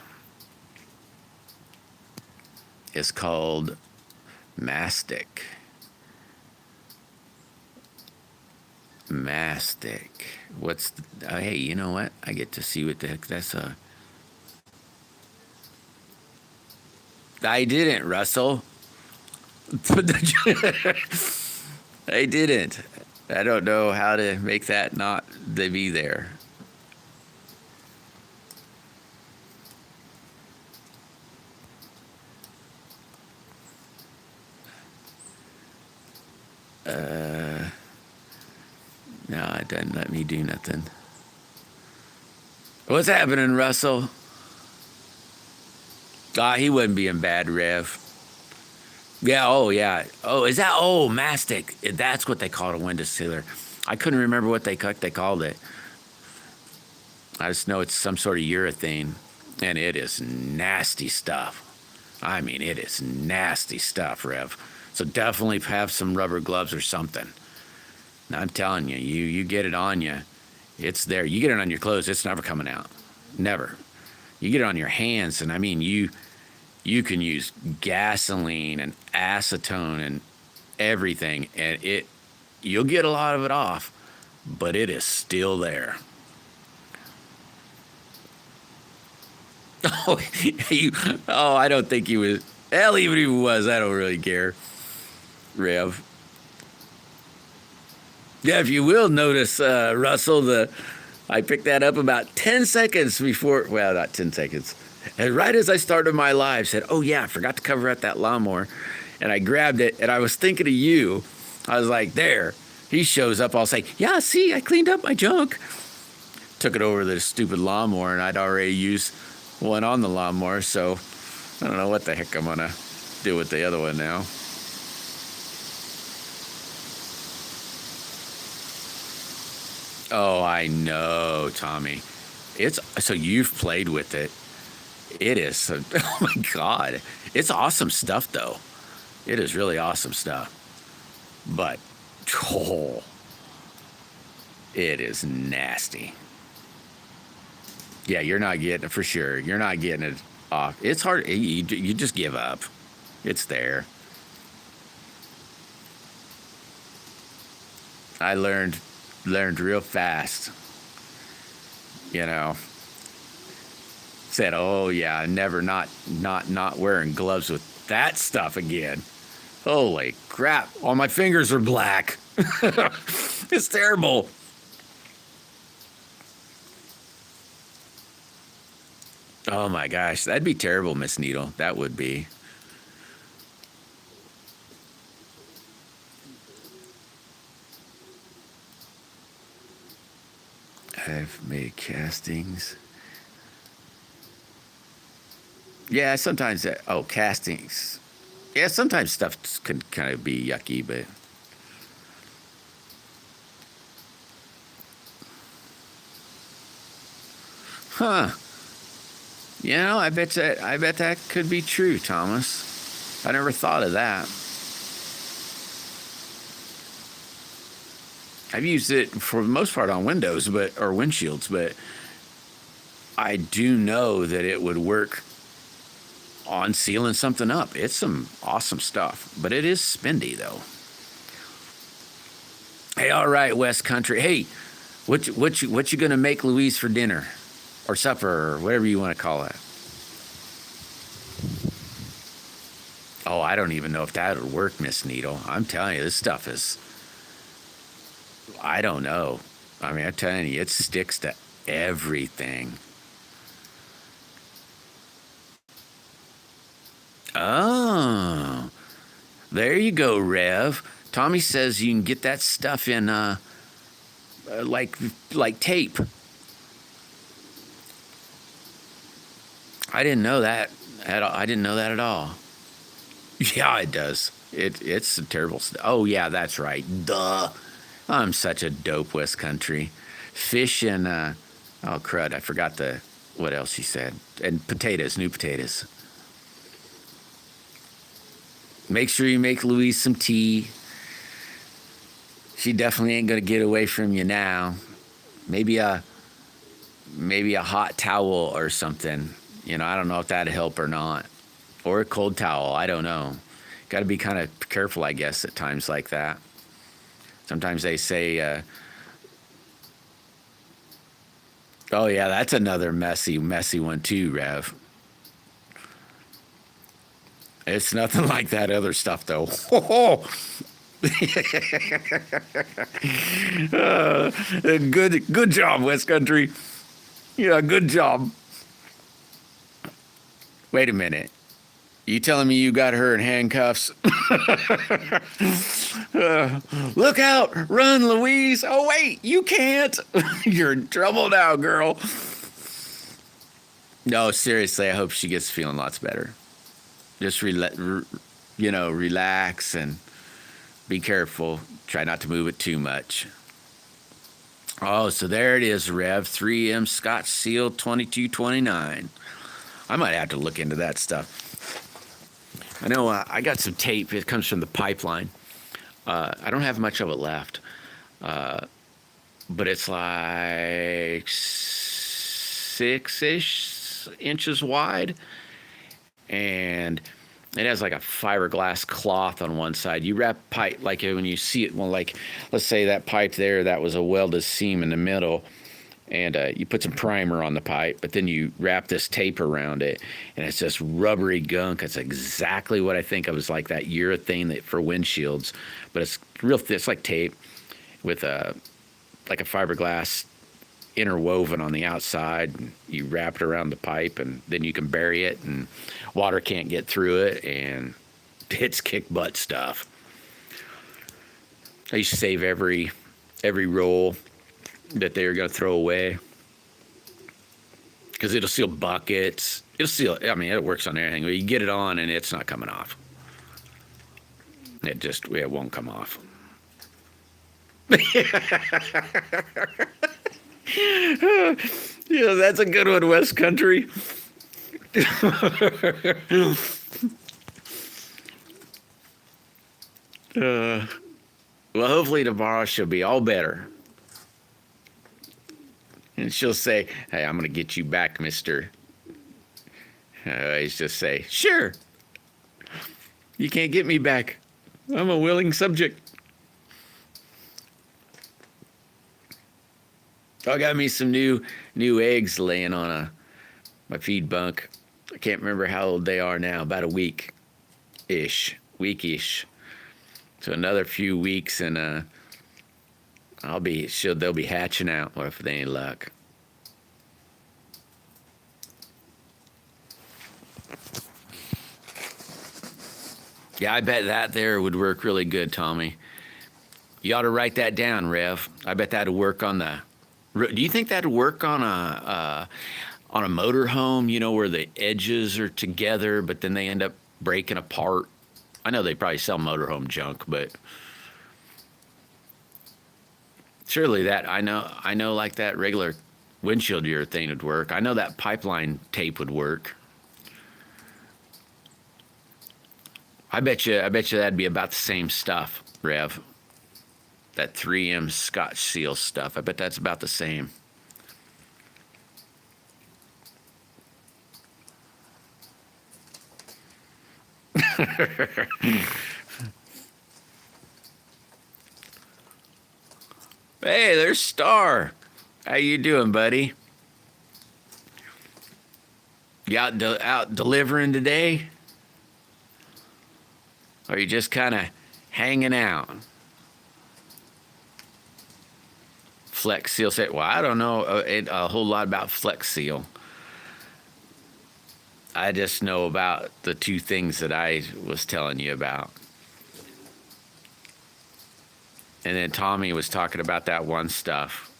It's called Mastic. Hey, you know what? I get to see what the heck that's I didn't, Russell. I didn't. I don't know how to make that not to be there. No, it doesn't let me do nothing. What's happening, Russell? He wouldn't be in bad, Rev. Yeah, yeah. Oh, is that, mastic. That's what they call it, a window sealer. I couldn't remember what they called it. I just know it's some sort of urethane, and it is nasty stuff. I mean, it is nasty stuff, Rev. So definitely have some rubber gloves or something. I'm telling you, you get it on you, it's there. You get it on your clothes, it's never coming out. Never. You get it on your hands, and I mean, you can use gasoline and acetone and everything, and you'll get a lot of it off, but it is still there. I don't think he was. Hell, even if he was, I don't really care, Rev. Yeah, if you will notice, Russell, I picked that up about 10 seconds before, well, not 10 seconds. And right as I started my live, said, oh yeah, I forgot to cover up that lawnmower. And I grabbed it, and I was thinking of you. I was like, there. He shows up, I'll say, yeah, see, I cleaned up my junk. Took it over to the stupid lawnmower, and I'd already used one on the lawnmower, so I don't know what the heck I'm going to do with the other one now. Oh, I know, Tommy. So you've played with it. It is. Oh my God. It's awesome stuff, though. It is really awesome stuff. But, oh, it is nasty. Yeah, you're not getting it for sure. You're not getting it off. It's hard. You just give up. It's there. I learned real fast. You know, said, "Oh yeah, never not wearing gloves with that stuff again." Holy crap! All my fingers are black. It's terrible. Oh my gosh, that'd be terrible, Miss Needle. That would be. I've made castings. Yeah, sometimes castings. Yeah, sometimes stuff can kind of be yucky, but huh. You know, I bet that could be true, Thomas. I never thought of that. I've used it for the most part on windows, or windshields, but I do know that it would work on sealing something up. It's some awesome stuff, but it is spendy though. Hey, all right, West Country. Hey, what you gonna make Louise for dinner, or supper, or whatever you want to call it? Oh, I don't even know if that would work, Miss Needle. I'm telling you, this stuff is. I don't know. I mean, I'm telling you, it sticks to everything. Oh, there you go, Rev. Tommy says you can get that stuff in like tape. I didn't know that at all. I didn't know that at all. Yeah, it does. It's a terrible. Oh yeah, that's right. Duh. I'm such a dope, West Country. Fish and oh crud, I forgot what else he said. And potatoes, new potatoes. Make sure you make Louise some tea. She definitely ain't gonna get away from you now. Maybe a hot towel or something. You know, I don't know if that'd help or not. Or a cold towel, I don't know. Got to be kind of careful, I guess, at times like that. Sometimes they say, oh yeah, that's another messy one too, Rev. It's nothing like that other stuff, though. Good job, West Country. Yeah, good job. Wait a minute. You telling me you got her in handcuffs? Look out! Run, Louise! Oh wait, you can't. You're in trouble now, girl. No, seriously, I hope she gets feeling lots better. Just relax and be careful. Try not to move it too much. Oh, so there it is, Rev. 3M Scotch Seal 2229. I might have to look into that stuff. I know I got some tape. It comes from the pipeline. I don't have much of it left. But it's like 6-ish inches wide. And it has like a fiberglass cloth on one side. You wrap pipe, like when you see it, well, like let's say that pipe there, that was a welded seam in the middle. And you put some primer on the pipe, but then you wrap this tape around it, and it's just rubbery gunk. It's exactly what I think of as like that urethane for windshields, but it's real thin. It's like tape with like a fiberglass interwoven on the outside. And you wrap it around the pipe, and then you can bury it, and water can't get through it, and it's kick butt stuff. I used to save every roll that they were going to throw away because it'll seal buckets. It works on everything. You get it on and it's not coming off. It won't come off. Yeah, that's a good one, West Country. Well, hopefully tomorrow she'll be all better. And she'll say, hey, I'm going to get you back, mister. I always just say, sure. You can't get me back. I'm a willing subject. I got me some new eggs laying on my feed bunk. I can't remember how old they are now. About a weekish. So another few weeks, and they'll be hatching out. What if they ain't luck? Yeah, I bet that there would work really good, Tommy. You ought to write that down, Rev. I bet that'd work on the. Do you think that'd work on a motorhome? You know, where the edges are together, but then they end up breaking apart. I know they probably sell motorhome junk, but surely that I know like that regular windshield urethane would work. I know that pipeline tape would work. I bet you that'd be about the same stuff, Rev. That 3M Scotch Seal stuff. I bet that's about the same. Hey, there's Star. How you doing, buddy? You out delivering today? Or you just kind of hanging out? Flex Seal said, well, I don't know a whole lot about Flex Seal. I just know about the two things that I was telling you about. And then Tommy was talking about that one stuff.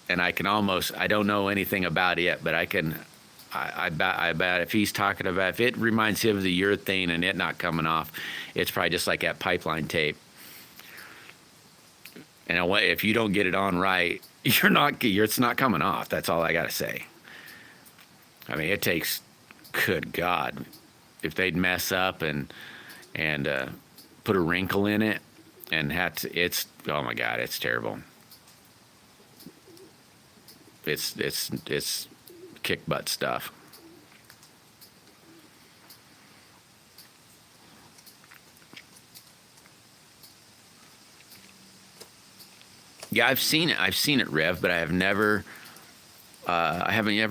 And I don't know anything about it yet, but I bet if he's talking about, if it reminds him of the urethane and it not coming off, it's probably just like that pipeline tape. And if you don't get it on right, it's not coming off. That's all I got to say. I mean, it takes, good God, if they'd mess up and put a wrinkle in it and oh my God, it's terrible. It's kick butt stuff. Yeah, I've seen it, Rev, but I haven't ever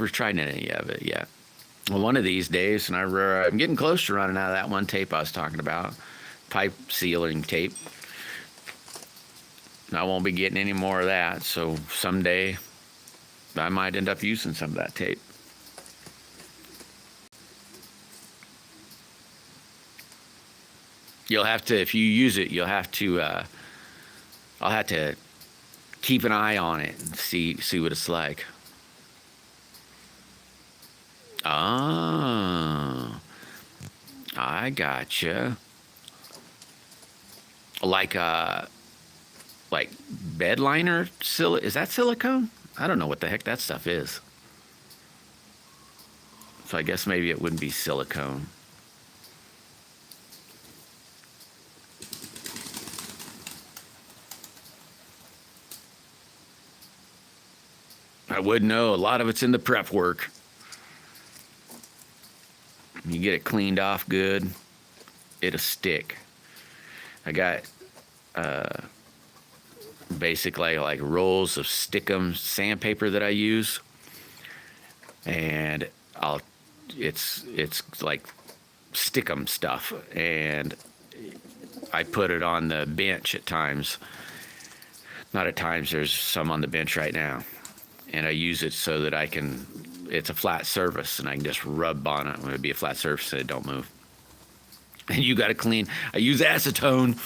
tried any of it yet. Well, one of these days, and I'm getting close to running out of that one tape I was talking about, pipe sealing tape. And I won't be getting any more of that, so someday I might end up using some of that tape. You'll have to, if you use it, I'll have to keep an eye on it and see what it's like. Oh, I gotcha. Like bed liner, is that silicone? I don't know what the heck that stuff is. So I guess maybe it wouldn't be silicone. I would know. A lot of it's in the prep work. You get it cleaned off good, it'll stick. I got basically like rolls of Stickum sandpaper that I use, and it's like Stickum stuff, and I put it on the bench at times. Not at times, there's some on the bench right now. And I use it so that it's a flat surface, and I can just rub on it when it'd be a flat surface so it don't move. And you got to clean. I use acetone.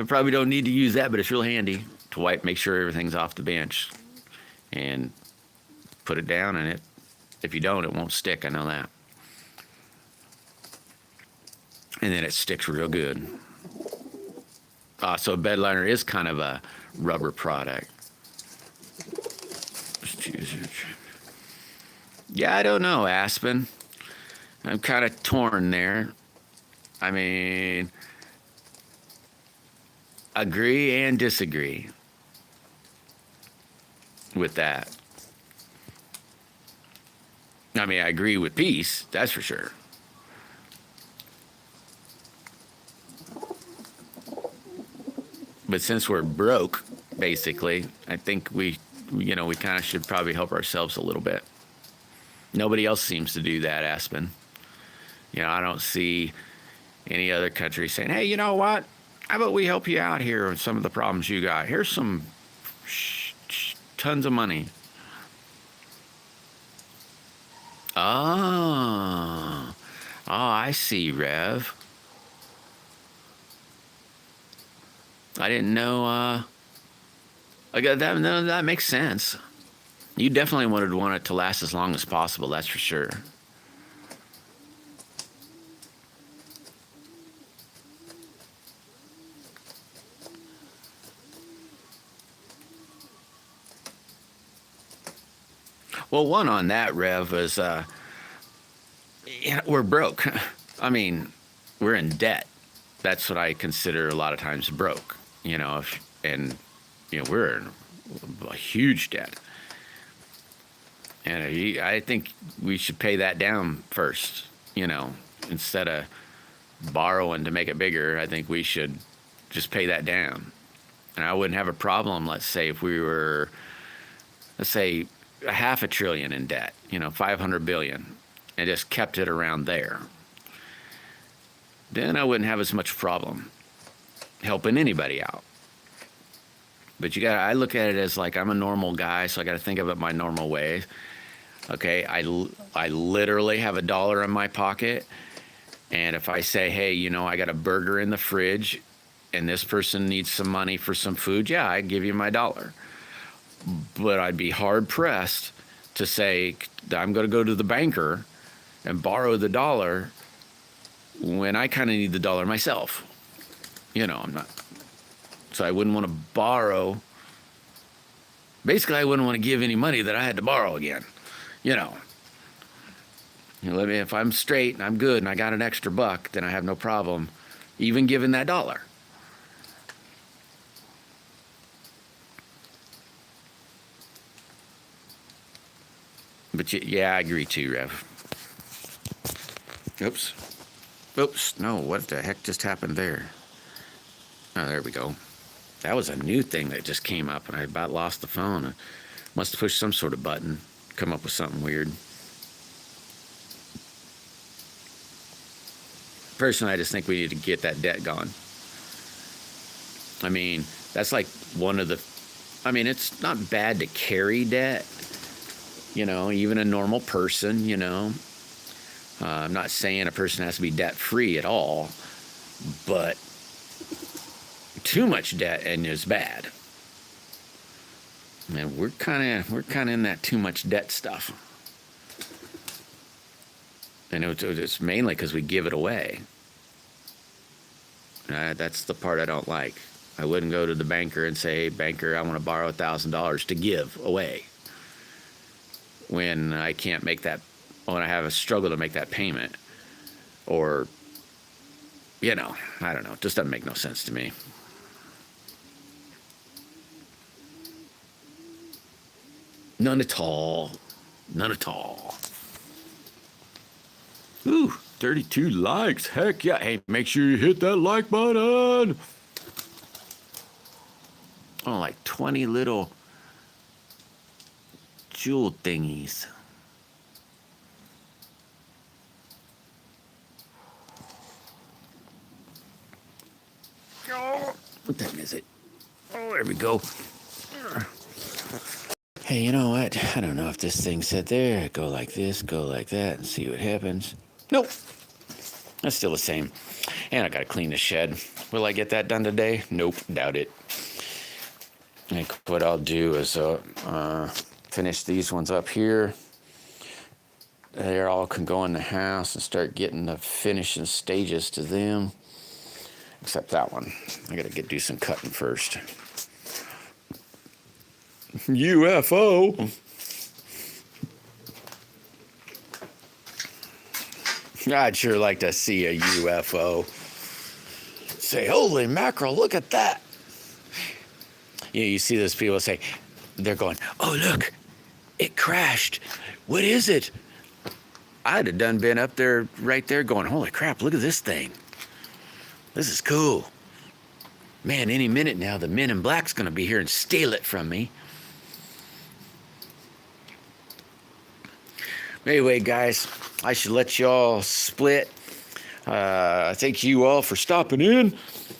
Probably don't need to use that, but it's real handy to make sure everything's off the bench. And put it down, and if you don't, it won't stick. I know that. And then it sticks real good. So a bed liner is kind of a rubber product. Yeah, I don't know, Aspen. I'm kind of torn there. I mean, agree and disagree with that. I mean, I agree with peace, that's for sure. But since we're broke, basically, I think we kind of should probably help ourselves a little bit. Nobody else seems to do that, Aspen. I don't see any other country saying, hey, you know what? How about we help you out here with some of the problems you got? Here's some tons of money. Oh, I see, Rev. I didn't know. I got that. No, that makes sense. You definitely would want it to last as long as possible. That's for sure. Well, one on that, Rev, is we're broke. I mean, we're in debt. That's what I consider a lot of times broke. And we're in a huge debt. And I think we should pay that down first. Instead of borrowing to make it bigger, I think we should just pay that down. And I wouldn't have a problem, let's say, if we were, let's say, a half a trillion in debt, 500 billion, and just kept it around there. Then I wouldn't have as much problem helping anybody out. But I look at it as like I'm a normal guy, so I got to think of it my normal way. Okay, I literally have $1 in my pocket, and if I say, hey, I got a burger in the fridge, and this person needs some money for some food, yeah, I give you my $1. But I'd be hard pressed to say I'm going to go to the banker and borrow the $1 when I kind of need the $1 myself. I'm not. So I wouldn't want to borrow. Basically, I wouldn't want to give any money that I had to borrow again. If I'm straight and I'm good and I got an extra $1, then I have no problem even giving that $1. But yeah, I agree too, Rev. Oops. No, what the heck just happened there? Oh, there we go. That was a new thing that just came up, and I about lost the phone. I must have pushed some sort of button, come up with something weird. Personally, I just think we need to get that debt gone. I mean, that's like one of the... I mean, it's not bad to carry debt. Even a normal person, I'm not saying a person has to be debt-free at all, but too much debt and is bad. And we're kind of in that too much debt stuff. And it's mainly because we give it away. That's the part I don't like. I wouldn't go to the banker and say, hey, banker, I want to borrow $1,000 to give away. When I can't make that, when I have a struggle to make that payment. Or, I don't know. It just doesn't make no sense to me. None at all. Ooh, 32 likes. Heck yeah. Hey, make sure you hit that like button. Oh, like 20 little jewel thingies. Oh, what time is it? Oh, there we go. Hey, you know what? I don't know if this thing said there. Go like this, go like that, and see what happens. Nope. That's still the same. And I gotta clean the shed. Will I get that done today? Nope, doubt it. I think what I'll do is finish these ones up here. They all can go in the house and start getting the finishing stages to them. Except that one. I gotta do some cutting first. UFO. I'd sure like to see a UFO. Say, holy mackerel, look at that. You see those people say, they're going, oh, look, it crashed. What is it? I'd have done been up there, right there going, holy crap, look at this thing. This is cool. Man, any minute now, the Men in Black's going to be here and steal it from me. Anyway, guys, I should let you all split. Thank you all for stopping in.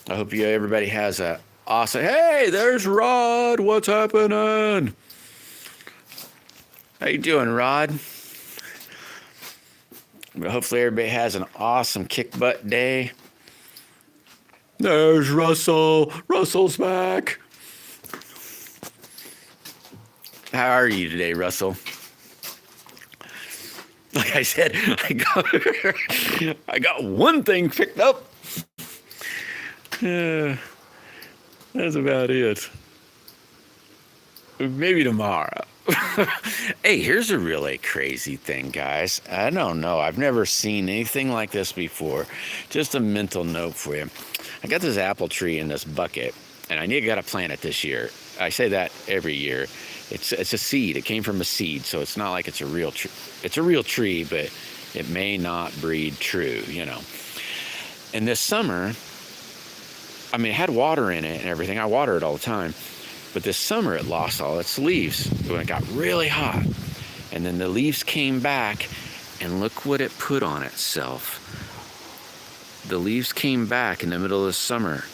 I hope everybody has a awesome... Hey, there's Rod. What's happening? How you doing, Rod? But hopefully everybody has an awesome kick butt day. There's Russell. Russell's back. How are you today, Russell? Like I said, I got one thing picked up. That's about it. Maybe tomorrow. Hey, here's a really crazy thing, guys. I don't know. I've never seen anything like this before. Just a mental note for you. I got this apple tree in this bucket, and I got to plant it this year. I say that every year. It's a seed. It came from a seed, so it's not like it's a real tree. It's a real tree, but it may not breed true, you know. And this summer, I mean, it had water in it and everything. I water it all the time. But this summer, it lost all its leaves when it got really hot. And then the leaves came back, and look what it put on itself. The leaves came back in the middle of the summer.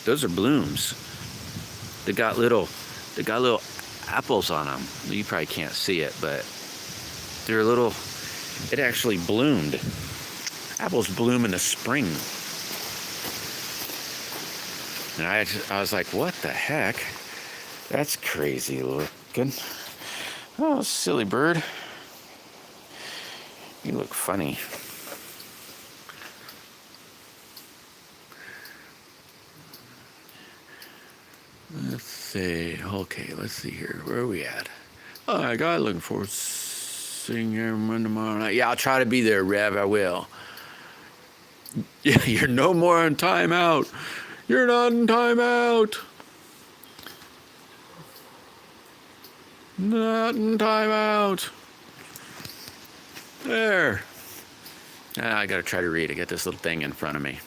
Those are blooms. They got little apples on them. You probably can't see it, but they're little. It actually bloomed. Apples bloom in the spring. And I was like, what the heck? That's crazy looking. Oh, silly bird. You look funny. Let's see. Okay, let's see here. Where are we at? Oh, I got looking forward to seeing everyone tomorrow night. Yeah, I'll try to be there, Rev. I will. Yeah, you're no more in timeout. You're not in timeout. Not in timeout. There. I gotta try to read. I got this little thing in front of me.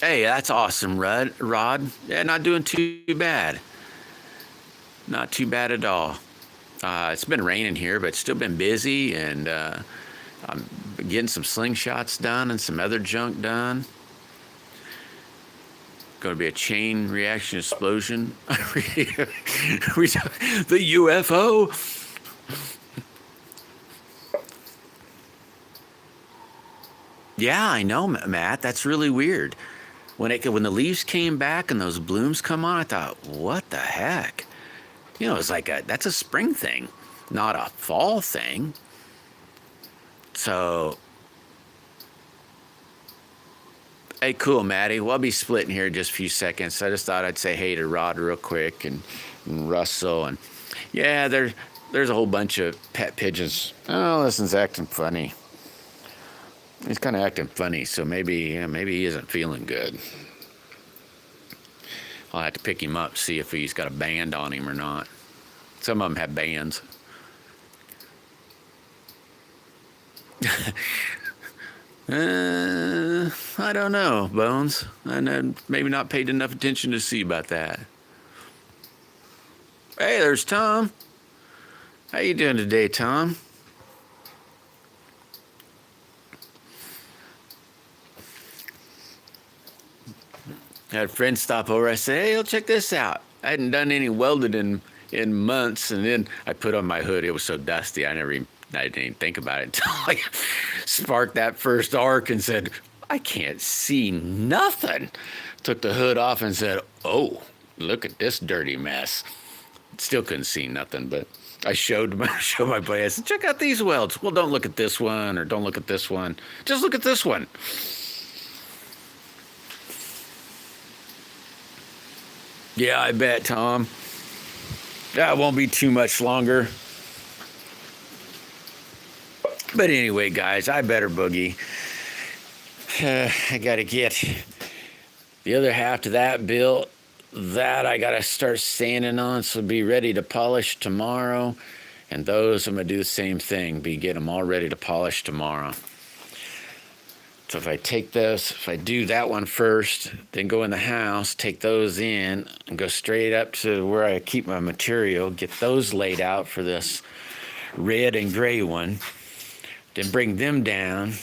Hey, that's awesome, Rod. Yeah, not doing too bad. Not too bad at all. It's been raining here, but it's still been busy, and I'm getting some slingshots done and some other junk done. Going to be a chain reaction explosion. The UFO. Yeah, I know, Matt. That's really weird. When the leaves came back and those blooms come on, I thought, what the heck? You know, it's like that's a spring thing, not a fall thing. So, hey, cool, Maddie. We'll be splitting here in just a few seconds. I just thought I'd say hey to Rod real quick and Russell. And yeah, there's a whole bunch of pet pigeons. Oh, Listen's acting funny. He's kind of acting funny, so maybe he isn't feeling good. I'll have to pick him up, see if he's got a band on him or not. Some of them have bands. I don't know, Bones. I maybe not paid enough attention to see about that. Hey, there's Tom. How you doing today, Tom? I had a friend stop over. I said, hey, check this out. I hadn't done any welding in months, and then I put on my hood. It was so dusty, I didn't even think about it until I sparked that first arc and said, I can't see nothing. Took the hood off and said, oh, look at this dirty mess. Still couldn't see nothing, but I showed my buddy. I said, check out these welds. Well, don't look at this one, or don't look at this one. Just look at this one. Yeah, I bet, Tom. That won't be too much longer. But anyway, guys, I better boogie. I got to get the other half to that built. That I got to start sanding on, so be ready to polish tomorrow. And those, I'm going to do the same thing. Get them all ready to polish tomorrow. So if I take this, if I do that one first, then go in the house, take those in, and go straight up to where I keep my material, get those laid out for this red and gray one, then bring them down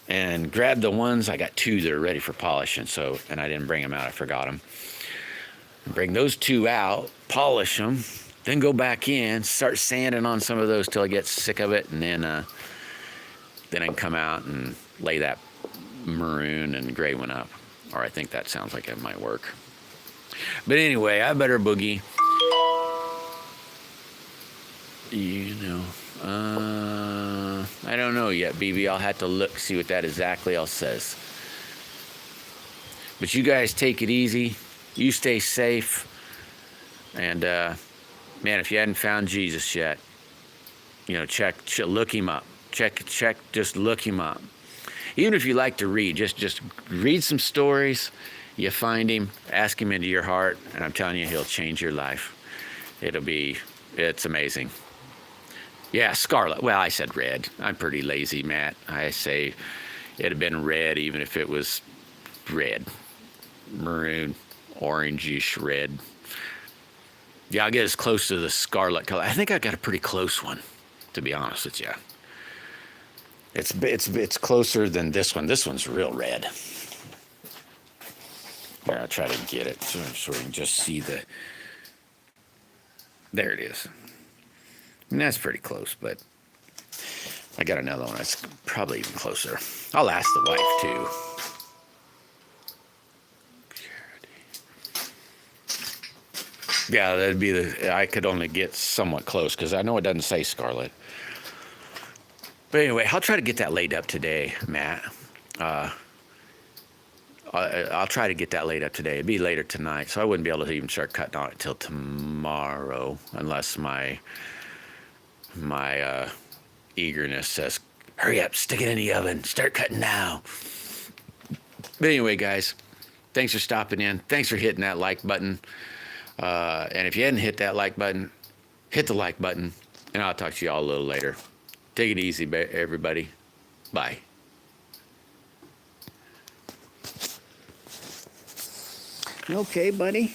and grab the ones. I got two that are ready for polishing, and I didn't bring them out, I forgot them. Bring those two out, polish them, then go back in, start sanding on some of those till I get sick of it, and then I can come out and lay that maroon and gray one up. Or I think that sounds like it might work. But anyway, I better boogie. You know, I don't know yet, BB. I'll have to look, see what that exactly all says. But you guys take it easy. You stay safe. And, man, if you hadn't found Jesus yet, you know, look him up. Just look him up. Even if you like to read, just read some stories. You find him, ask him into your heart, and I'm telling you, he'll change your life. It's amazing. Yeah, scarlet. Well, I said red. I'm pretty lazy, Matt. I say it'd have been red even if it was red. Maroon, orangish red. Yeah, I'll get as close to the scarlet color. I think I got a pretty close one, to be honest with you. It's closer than this one. This one's real red. Here, I'll try to get it so we can just see the... There it is. I mean, that's pretty close, but I got another one that's probably even closer. I'll ask the wife, too. Yeah, that'd be I could only get somewhat close, because I know it doesn't say scarlet. But anyway, I'll try to get that laid up today, Matt. I'll try to get that laid up today. It'd be later tonight, so I wouldn't be able to even start cutting on it till tomorrow, unless my eagerness says, hurry up, stick it in the oven, start cutting now. But anyway, guys, thanks for stopping in. Thanks for hitting that like button. And if you hadn't hit that like button, hit the like button, and I'll talk to you all a little later. Take it easy, everybody. Bye. You okay, buddy?